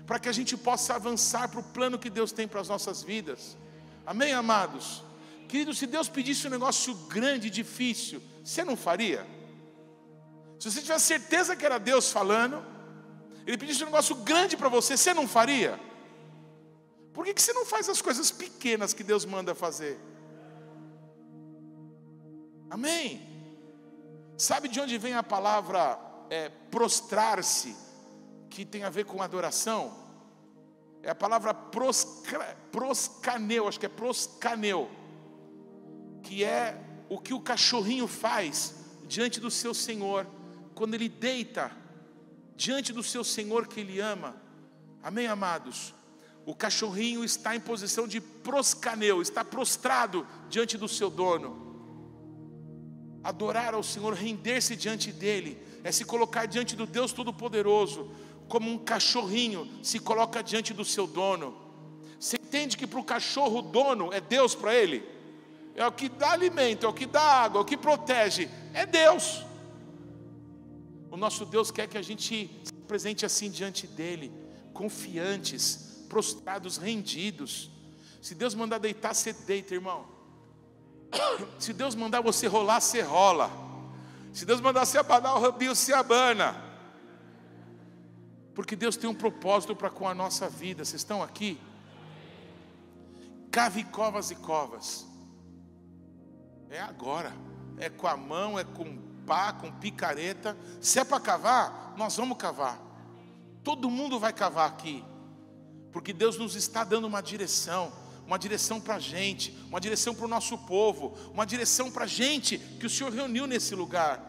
para que a gente possa avançar para o plano que Deus tem para as nossas vidas. Amém, amados? Querido, se Deus pedisse um negócio grande e difícil, você não faria? Se você tivesse certeza que era Deus falando, Ele pedisse um negócio grande para você, você não faria? Por que você não faz as coisas pequenas que Deus manda fazer? Amém? Sabe de onde vem a palavra prostrar-se, que tem a ver com adoração? É a palavra proscaneu, acho que é proscaneu, que é o que o cachorrinho faz diante do seu Senhor, quando ele deita diante do seu Senhor que ele ama. Amém, amados? O cachorrinho está em posição de proscaneu, está prostrado diante do seu dono. Adorar ao Senhor, render-se diante dEle, é se colocar diante do Deus Todo-Poderoso, como um cachorrinho se coloca diante do seu dono. Você entende que para o cachorro o dono é Deus para ele? É o que dá alimento, é o que dá água, é o que protege, é Deus. O nosso Deus quer que a gente se presente assim diante dEle, confiantes, prostrados, rendidos. Se Deus mandar deitar, você deita, irmão. Se Deus mandar você rolar, você rola. Se Deus mandar você abanar o rabinho, você abana. Porque Deus tem um propósito para com a nossa vida. Vocês estão aqui? Cave covas e covas. É agora. É com a mão, é com pá, com picareta. Se é para cavar, nós vamos cavar. Todo mundo vai cavar aqui, porque Deus nos está dando uma direção para a gente, uma direção para o nosso povo, uma direção para a gente que o Senhor reuniu nesse lugar.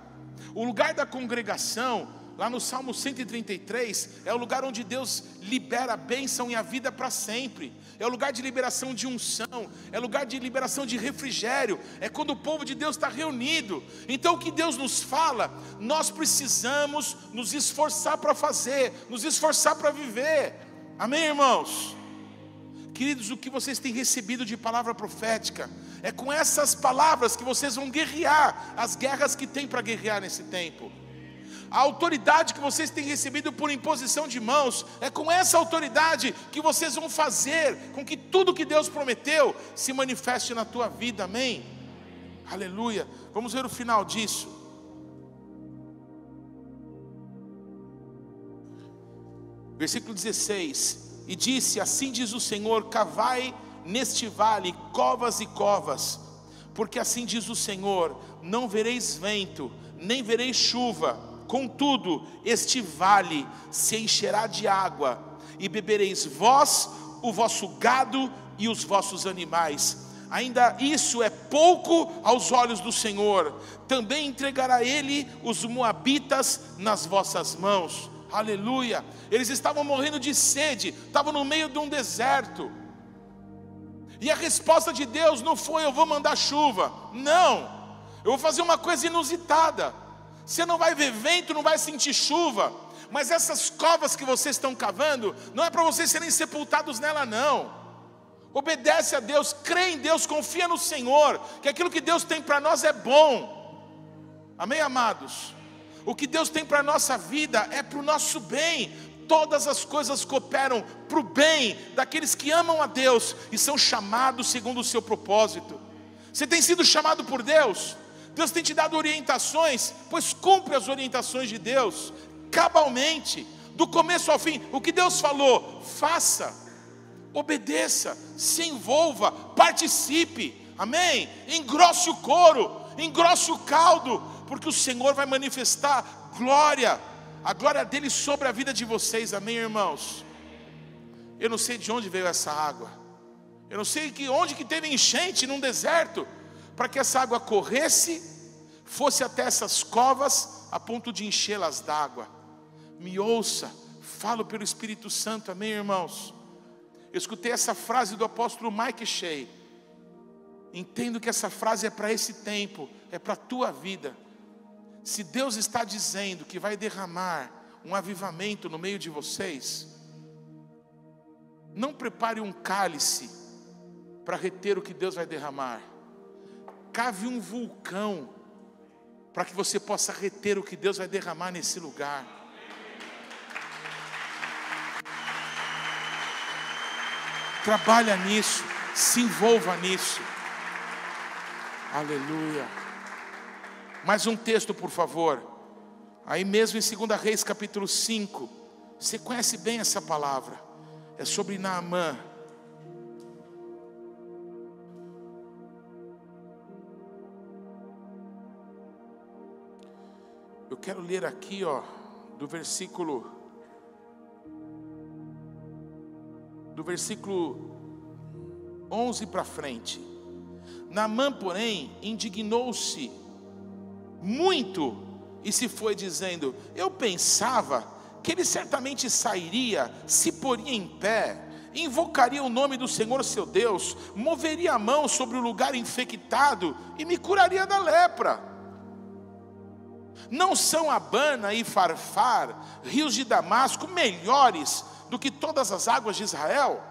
O lugar da congregação, lá no Salmo 133, é o lugar onde Deus libera a bênção e a vida para sempre. É o lugar de liberação de unção, é o lugar de liberação de refrigério, é quando o povo de Deus está reunido. Então o que Deus nos fala, nós precisamos nos esforçar para fazer, nos esforçar para viver. Amém, irmãos? Queridos, o que vocês têm recebido de palavra profética, é com essas palavras que vocês vão guerrear as guerras que tem para guerrear nesse tempo. A autoridade que vocês têm recebido por imposição de mãos, é com essa autoridade que vocês vão fazer com que tudo que Deus prometeu se manifeste na tua vida, amém? Aleluia. Vamos ver o final disso. Versículo 16. E disse: assim diz o Senhor, cavai neste vale covas e covas, porque assim diz o Senhor, não vereis vento, nem vereis chuva, contudo este vale se encherá de água, e bebereis vós, o vosso gado e os vossos animais. Ainda isso é pouco aos olhos do Senhor, também entregará Ele os moabitas nas vossas mãos. Aleluia. Eles estavam morrendo de sede, estavam no meio de um deserto, e a resposta de Deus não foi: eu vou mandar chuva. Não, eu vou fazer uma coisa inusitada. Você não vai ver vento, não vai sentir chuva, mas essas covas que vocês estão cavando, não é para vocês serem sepultados nela, não. Obedece a Deus, crê em Deus, confia no Senhor, que aquilo que Deus tem para nós é bom. Amém, amados? O que Deus tem para a nossa vida é para o nosso bem. Todas as coisas cooperam para o bem daqueles que amam a Deus e são chamados segundo o seu propósito. Você tem sido chamado por Deus? Deus tem te dado orientações? Pois cumpre as orientações de Deus cabalmente, do começo ao fim. O que Deus falou, faça, obedeça, se envolva, participe, amém? Engrosse o couro, engrosse o caldo, porque o Senhor vai manifestar glória, a glória dele sobre a vida de vocês, amém, irmãos? Eu não sei de onde veio essa água, eu não sei onde que teve enchente num deserto, para que essa água corresse, fosse até essas covas, a ponto de enchê-las d'água. Me ouça, falo pelo Espírito Santo, amém, irmãos? Eu escutei essa frase do apóstolo Mike Shea, entendo que essa frase é para esse tempo, é para a tua vida. Se Deus está dizendo que vai derramar um avivamento no meio de vocês, não prepare um cálice para reter o que Deus vai derramar. Cave um vulcão para que você possa reter o que Deus vai derramar nesse lugar. Trabalha nisso, se envolva nisso. Aleluia. Mais um texto, por favor. Aí mesmo em 2 Reis capítulo 5. Você conhece bem essa palavra. É sobre Naamã. Eu quero ler aqui, do versículo 11 para frente. Naamã, porém, indignou-se muito e se foi dizendo: eu pensava que ele certamente sairia, se poria em pé, invocaria o nome do Senhor seu Deus, moveria a mão sobre o lugar infectado e me curaria da lepra. Não são Abana e Farfar, rios de Damasco, melhores do que todas as águas de Israel?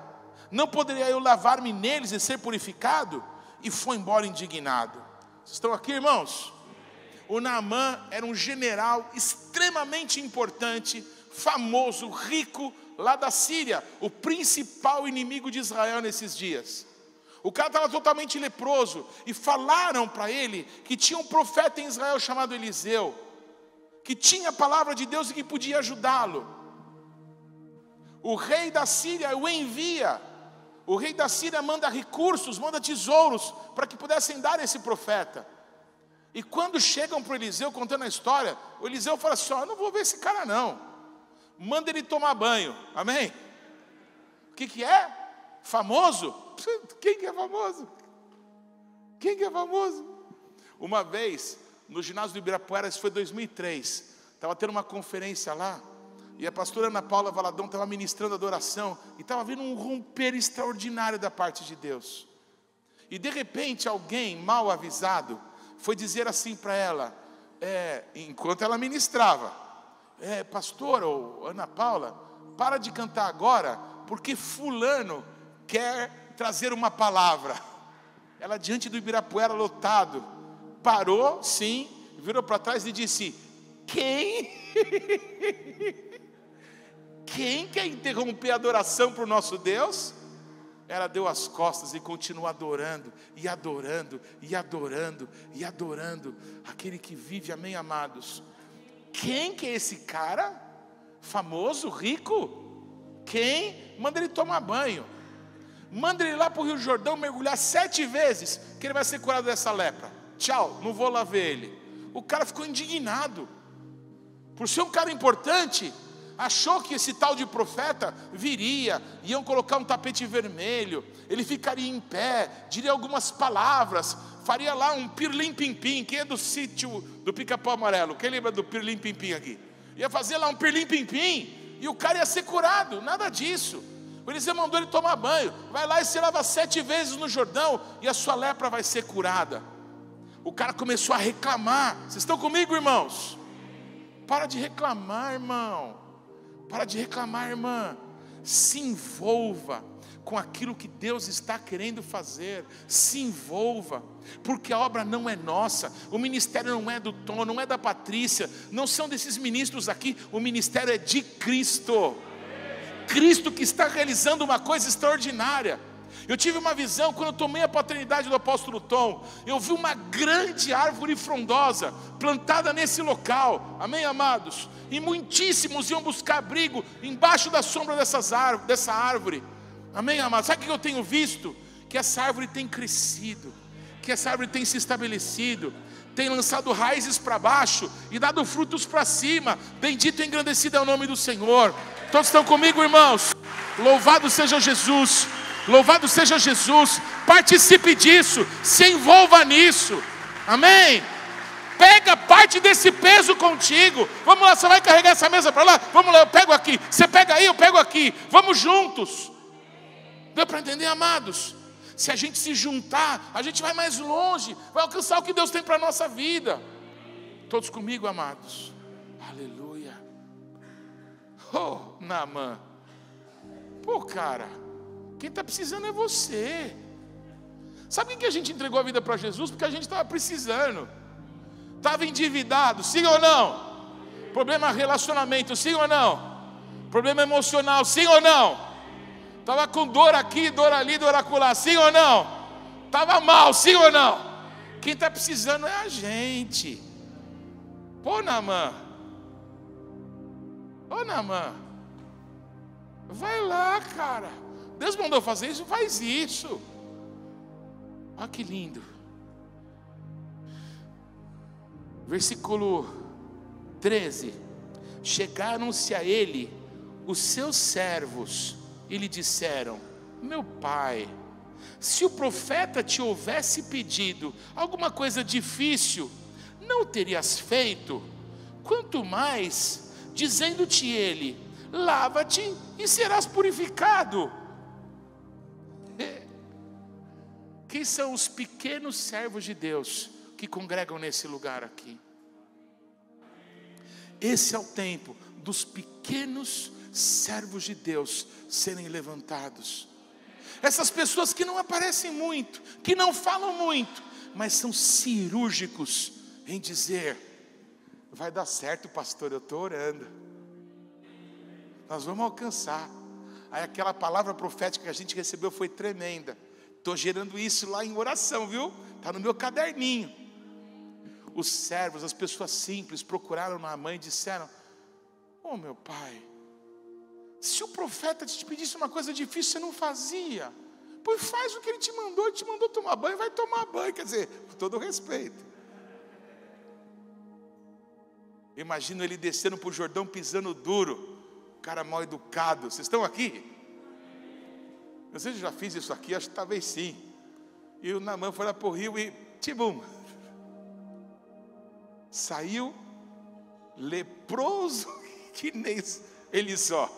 Não poderia eu lavar-me neles e ser purificado? E foi embora indignado. Vocês estão aqui, irmãos? O Naamã era um general extremamente importante, famoso, rico, lá da Síria, o principal inimigo de Israel nesses dias. O cara estava totalmente leproso, e falaram para ele que tinha um profeta em Israel chamado Eliseu, que tinha a palavra de Deus e que podia ajudá-lo. O rei da Síria o envia. O rei da Síria manda recursos, manda tesouros, para que pudessem dar a esse profeta. E quando chegam para o Eliseu contando a história, o Eliseu fala assim: eu não vou ver esse cara não. Manda ele tomar banho. Amém? O que é? Famoso? Quem que é famoso? Quem que é famoso? Uma vez, no ginásio do Ibirapuera, isso foi 2003, estava tendo uma conferência lá, e a pastora Ana Paula Valadão estava ministrando adoração, e estava vindo um romper extraordinário da parte de Deus. E de repente alguém mal avisado foi dizer assim para ela, enquanto ela ministrava: pastora ou Ana Paula, para de cantar agora, porque fulano quer trazer uma palavra. Ela, diante do Ibirapuera lotado, parou, sim, virou para trás e disse: quem quer interromper a adoração para o nosso Deus? Ela deu as costas e continuou adorando, e adorando, e adorando, e adorando aquele que vive. Amém, amados? Quem que é esse cara? Famoso, rico? Quem? Manda ele tomar banho. Manda ele lá para o Rio Jordão mergulhar 7 vezes, que ele vai ser curado dessa lepra. Tchau, não vou lá ver ele. O cara ficou indignado. Por ser um cara importante, achou que esse tal de profeta viria, iam colocar um tapete vermelho, ele ficaria em pé, diria algumas palavras, faria lá um pirlim-pim-pim. Quem é do sítio do Pica-Pau Amarelo? Quem lembra do pirlim-pim-pim aqui? Ia fazer lá um pirlim-pim-pim, e o cara ia ser curado. Nada disso. O Eliseu mandou ele tomar banho. Vai lá e se lava 7 vezes no Jordão, e a sua lepra vai ser curada. O cara começou a reclamar. Vocês estão comigo, irmãos? Para de reclamar, irmão. Para de reclamar, irmã. Se envolva com aquilo que Deus está querendo fazer. Se envolva, porque a obra não é nossa. O ministério não é do Tom, não é da Patrícia, não são desses ministros aqui. O ministério é de Cristo. Cristo que está realizando uma coisa extraordinária. Eu tive uma visão quando eu tomei a paternidade do apóstolo Tom. Eu vi uma grande árvore frondosa plantada nesse local. Amém, amados? E muitíssimos iam buscar abrigo embaixo da sombra dessa árvore. Amém, amados? Sabe o que eu tenho visto? Que essa árvore tem crescido, que essa árvore tem se estabelecido, tem lançado raízes para baixo e dado frutos para cima. Bendito e engrandecido é o nome do Senhor. Todos estão comigo, irmãos? Louvado seja Jesus. Louvado seja Jesus. Participe disso, se envolva nisso. Amém? Pega parte desse peso contigo. Vamos lá, você vai carregar essa mesa para lá? Vamos lá, eu pego aqui. Você pega aí, eu pego aqui. Vamos juntos. Deu para entender, amados? Se a gente se juntar, a gente vai mais longe, vai alcançar o que Deus tem para a nossa vida. Todos comigo, amados? Aleluia. Oh, Naamã. Pô, cara, quem está precisando é você. Sabe por que a gente entregou a vida para Jesus? Porque a gente estava precisando. Estava endividado, sim ou não? Problema relacionamento, sim ou não? Problema emocional, sim ou não? Estava com dor aqui, dor ali, dor acolá, sim ou não? Estava mal, sim ou não? Quem está precisando é a gente. Pô, Naamã. Ô, Naamã. Vai lá, cara. Deus mandou fazer isso, faz isso. Olha que lindo. Versículo 13. Chegaram-se a ele os seus servos e lhe disseram: meu pai, se o profeta te houvesse pedido alguma coisa difícil, não o terias feito? Quanto mais, dizendo-te ele: lava-te e serás purificado. Quem são os pequenos servos de Deus que congregam nesse lugar aqui? Esse é o tempo dos pequenos servos de Deus serem levantados. Essas pessoas que não aparecem muito, que não falam muito, mas são cirúrgicos em dizer: vai dar certo, pastor, eu estou orando, nós vamos alcançar. Aí aquela palavra profética que a gente recebeu foi tremenda. Estou gerando isso lá em oração, viu? Está no meu caderninho. Os servos, as pessoas simples, procuraram Naamã e disseram: oh, meu pai, se o profeta te pedisse uma coisa difícil, você não fazia. Pois faz o que ele te mandou tomar banho, vai tomar banho. Quer dizer, com todo respeito. Imagino ele descendo para o Jordão, pisando duro. Cara mal educado. Vocês estão aqui? Eu sei se já fiz isso aqui, acho que talvez sim. E o Naamã foi lá para o rio e tibum, saiu leproso que nem ele só.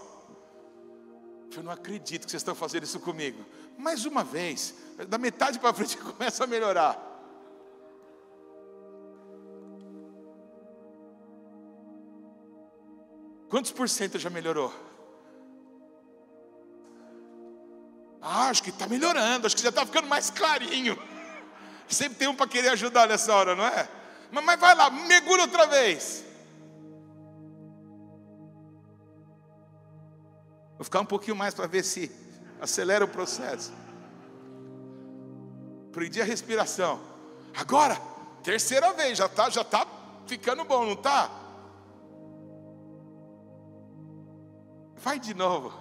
Eu não acredito que vocês estão fazendo isso comigo. Mais uma vez, da metade para frente começa a melhorar. Quantos por cento já melhorou? Acho que está melhorando, acho que já está ficando mais clarinho. Sempre tem um para querer ajudar nessa hora, não é? Mas vai lá, mergulha outra vez. Vou ficar um pouquinho mais para ver se acelera o processo. Prendi a respiração. Agora, terceira vez, já tá ficando bom, não está? Vai de novo.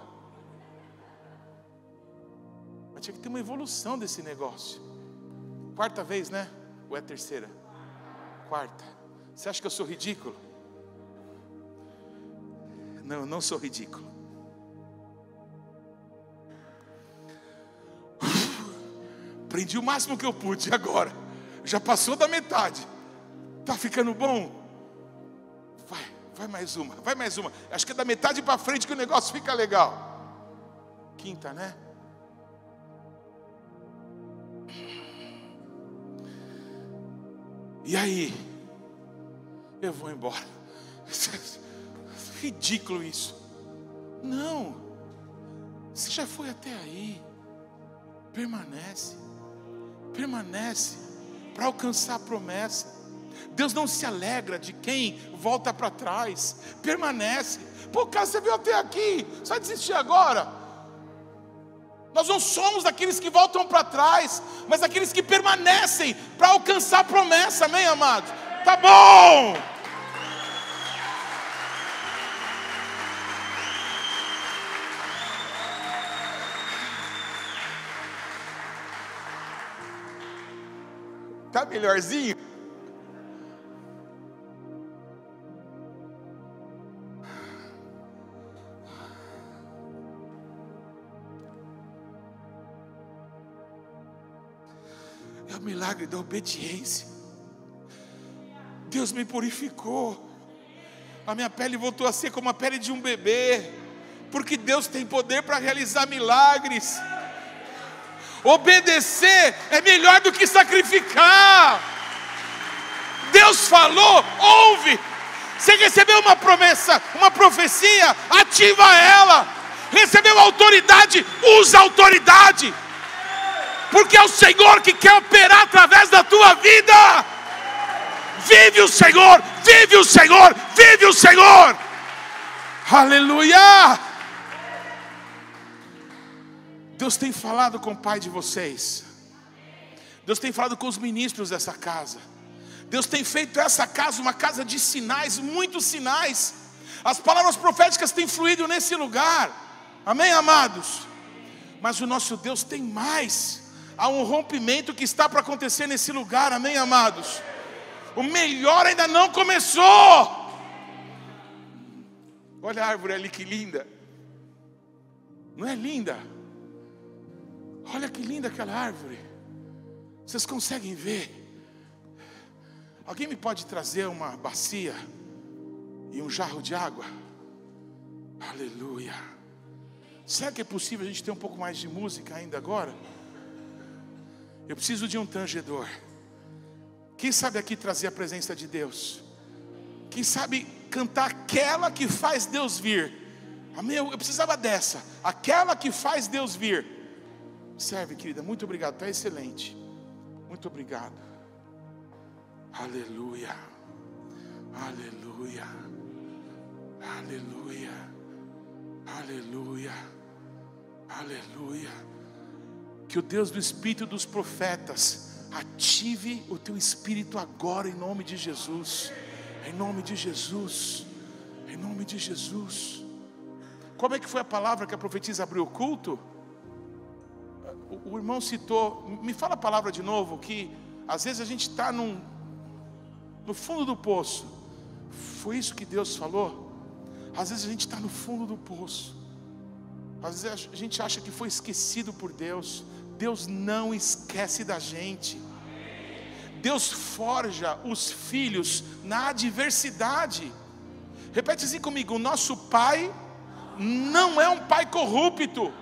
Mas tinha que ter uma evolução desse negócio. Quarta vez, né? Ou é a terceira? Quarta. Você acha que eu sou ridículo? Não, eu não sou ridículo. Prendi o máximo que eu pude agora. Já passou da metade. Tá ficando bom? Vai mais uma, vai mais uma. Acho que é da metade para frente que o negócio fica legal. Quinta, né? E aí? Eu vou embora. Ridículo isso. Não. Você já foi até aí. Permanece. Permanece para alcançar a promessa. Deus não se alegra de quem volta para trás. Permanece. Pô, cara, você veio até aqui, você vai desistir agora? Nós não somos daqueles que voltam para trás, mas daqueles que permanecem para alcançar a promessa, amém, amados? Tá bom. Tá melhorzinho? É o milagre da obediência. Deus me purificou. A minha pele voltou a ser como a pele de um bebê. Porque Deus tem poder para realizar milagres. Obedecer é melhor do que sacrificar. Deus falou, ouve. Você recebeu uma promessa, uma profecia, ativa ela. Recebeu autoridade, usa a autoridade. Porque é o Senhor que quer operar através da tua vida. Vive o Senhor, vive o Senhor, vive o Senhor. Aleluia. Deus tem falado com o pai de vocês. Deus tem falado com os ministros dessa casa. Deus tem feito essa casa uma casa de sinais, muitos sinais. As palavras proféticas têm fluído nesse lugar. Amém, amados? Mas o nosso Deus tem mais. Há um rompimento que está para acontecer nesse lugar, amém, amados? O melhor ainda não começou. Olha a árvore ali, que linda. Não é linda? Olha que linda aquela árvore. Vocês conseguem ver? Alguém me pode trazer uma bacia e um jarro de água? Aleluia. Será que é possível a gente ter um pouco mais de música ainda agora? Eu preciso de um tangedor. Quem sabe aqui trazer a presença de Deus? Quem sabe cantar aquela que faz Deus vir? Amém? Eu precisava dessa. Aquela que faz Deus vir. Serve, querida, muito obrigado, está excelente. Muito obrigado. Aleluia. Aleluia. Aleluia. Aleluia. Aleluia. Que o Deus do Espírito dos profetas ative o teu espírito agora em nome de Jesus. Em nome de Jesus. Em nome de Jesus. Como é que foi a palavra que a profetisa abriu o culto? O irmão citou, me fala a palavra de novo, que às vezes a gente está no fundo do poço. Foi isso que Deus falou? Às vezes a gente está no fundo do poço. Às vezes a gente acha que foi esquecido por Deus. Deus não esquece da gente. Deus forja os filhos na adversidade. Repete assim comigo: o nosso Pai não é um Pai corrupto.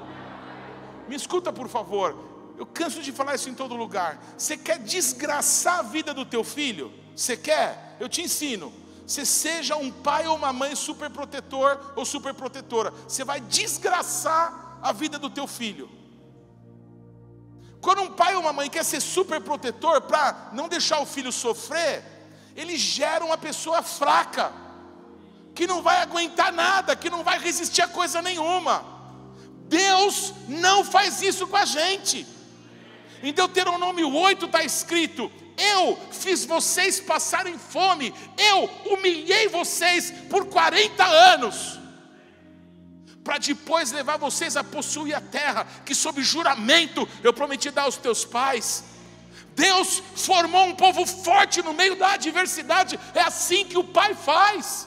Me escuta, por favor. Eu canso de falar isso em todo lugar. Você quer desgraçar a vida do teu filho? Você quer? Eu te ensino. Você seja um pai ou uma mãe super protetor ou super protetora. Você vai desgraçar a vida do teu filho. Quando um pai ou uma mãe quer ser super protetor para não deixar o filho sofrer, ele gera uma pessoa fraca, que não vai aguentar nada, que não vai resistir a coisa nenhuma. Deus não faz isso com a gente. Em Deuteronômio 8 está escrito: eu fiz vocês passarem fome, eu humilhei vocês por 40 anos, para depois levar vocês a possuir a terra, que sob juramento eu prometi dar aos teus pais. Deus formou um povo forte no meio da adversidade. É assim que o Pai faz.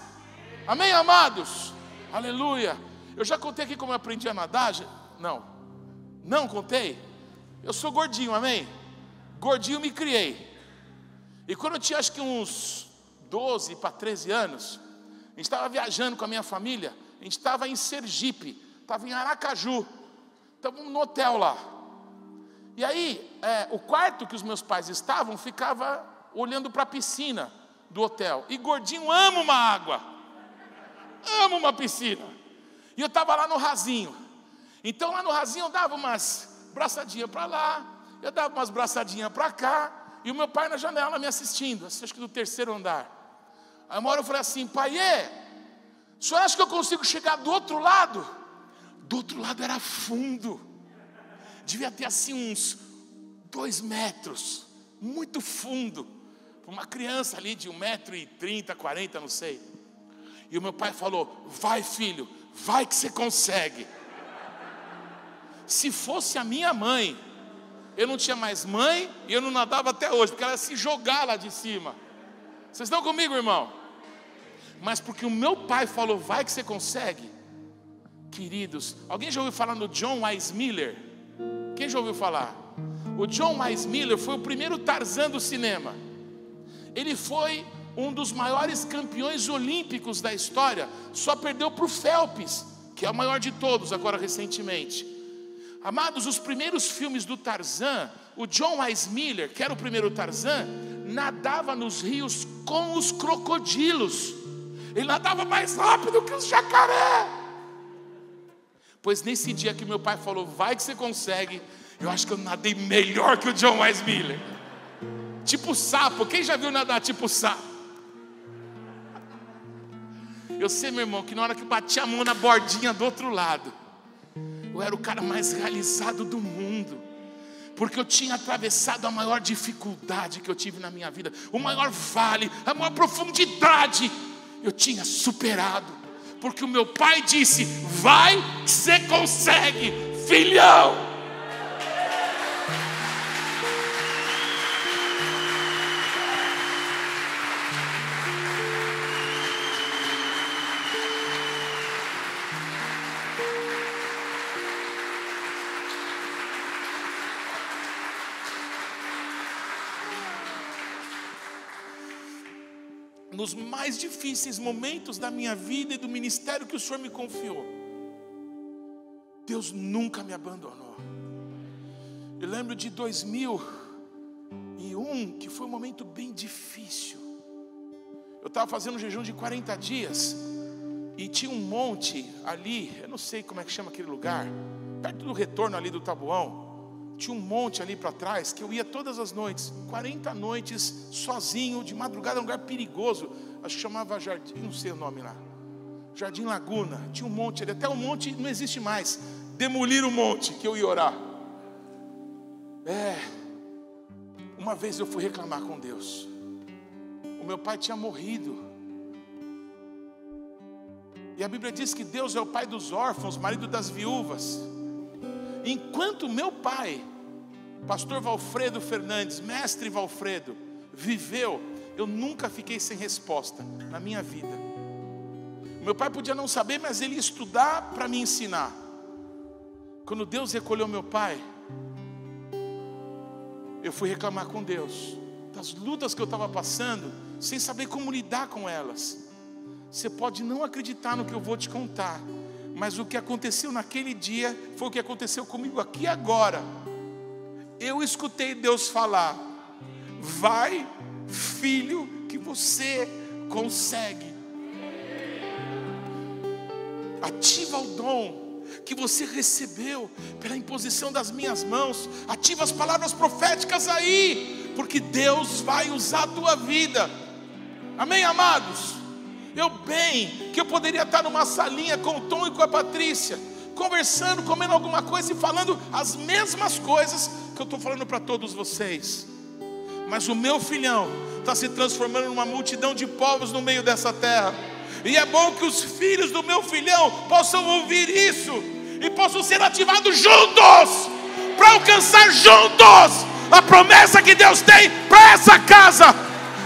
Amém, amados? Aleluia. Eu já contei aqui como eu aprendi a nadar? Não contei? Eu sou gordinho, amém? Gordinho me criei. E quando eu tinha acho que uns 12 para 13 anos, a gente estava viajando com a minha família. A gente estava em Sergipe, estava em Aracaju, estávamos no hotel lá. E aí, o quarto que os meus pais estavam, ficava olhando para a piscina do hotel. E gordinho ama uma água, ama uma piscina. E eu estava lá no rasinho. Então lá no rasinho eu dava umas braçadinhas para lá, eu dava umas braçadinhas para cá, e o meu pai na janela me assistindo, acho que do 3º andar. Aí uma hora eu falei assim: paiê, o senhor acha que eu consigo chegar do outro lado? Do outro lado era fundo, devia ter assim uns 2 metros, muito fundo, para uma criança ali de 1,30 m, 40, não sei. E o meu pai falou: vai filho, vai que você consegue. Se fosse a minha mãe, eu não tinha mais mãe e eu não nadava até hoje, porque ela ia se jogar lá de cima. Vocês estão comigo, irmão? Mas porque o meu pai falou: vai que você consegue. Queridos, alguém já ouviu falar no John Weissmuller? Quem já ouviu falar? O John Weissmuller foi o primeiro Tarzan do cinema. Ele foi um dos maiores campeões olímpicos da história. Só perdeu para o Phelps, que é o maior de todos agora recentemente. Amados, os primeiros filmes do Tarzan, o John Weissmuller, que era o primeiro Tarzan, nadava nos rios com os crocodilos. Ele nadava mais rápido que os jacaré. Pois nesse dia que meu pai falou: vai que você consegue, eu acho que eu nadei melhor que o John Weissmuller. Tipo sapo. Quem já viu nadar tipo sapo? Eu sei, meu irmão, que na hora que bati a mão na bordinha do outro lado, eu era o cara mais realizado do mundo, porque eu tinha atravessado a maior dificuldade que eu tive na minha vida, o maior vale, a maior profundidade, eu tinha superado, porque o meu pai disse: vai, você consegue, filhão. Nos mais difíceis momentos da minha vida e do ministério que o Senhor me confiou, Deus nunca me abandonou. Eu lembro de 2001, que foi um momento bem difícil. Eu estava fazendo um jejum de 40 dias, e tinha um monte ali, eu não sei como é que chama aquele lugar, perto do retorno ali do Taboão. Tinha um monte ali para trás, que eu ia todas as noites, 40 noites, sozinho, de madrugada, um lugar perigoso, acho que chamava Jardim, não sei o nome lá, Jardim Laguna, tinha um monte ali, até o monte não existe mais, demoliram o monte que eu ia orar. Uma vez eu fui reclamar com Deus, o meu pai tinha morrido, e a Bíblia diz que Deus é o pai dos órfãos, marido das viúvas. Enquanto meu pai, pastor Valfredo Fernandes, mestre Valfredo, viveu, eu nunca fiquei sem resposta na minha vida. Meu pai podia não saber, mas ele ia estudar para me ensinar. Quando Deus recolheu meu pai, eu fui reclamar com Deus das lutas que eu estava passando, sem saber como lidar com elas. Você pode não acreditar no que eu vou te contar, mas o que aconteceu naquele dia foi o que aconteceu comigo aqui agora. Eu escutei Deus falar: vai, filho, que você consegue. Ativa o dom que você recebeu pela imposição das minhas mãos. Ativa as palavras proféticas aí, porque Deus vai usar a tua vida. Amém, amados? Eu bem que eu poderia estar numa salinha com o Tom e com a Patrícia, conversando, comendo alguma coisa e falando as mesmas coisas que eu estou falando para todos vocês. Mas o meu filhão está se transformando numa multidão de povos no meio dessa terra. E é bom que os filhos do meu filhão possam ouvir isso e possam ser ativados juntos, para alcançar juntos a promessa que Deus tem para essa casa,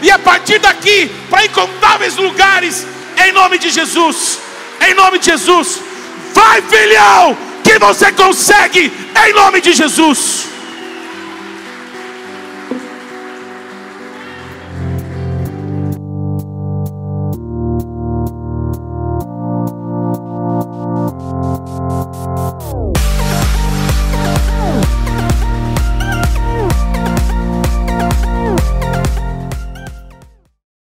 e a partir daqui para incontáveis lugares, em nome de Jesus. Em nome de Jesus. Vai, filhão, que você consegue, em nome de Jesus.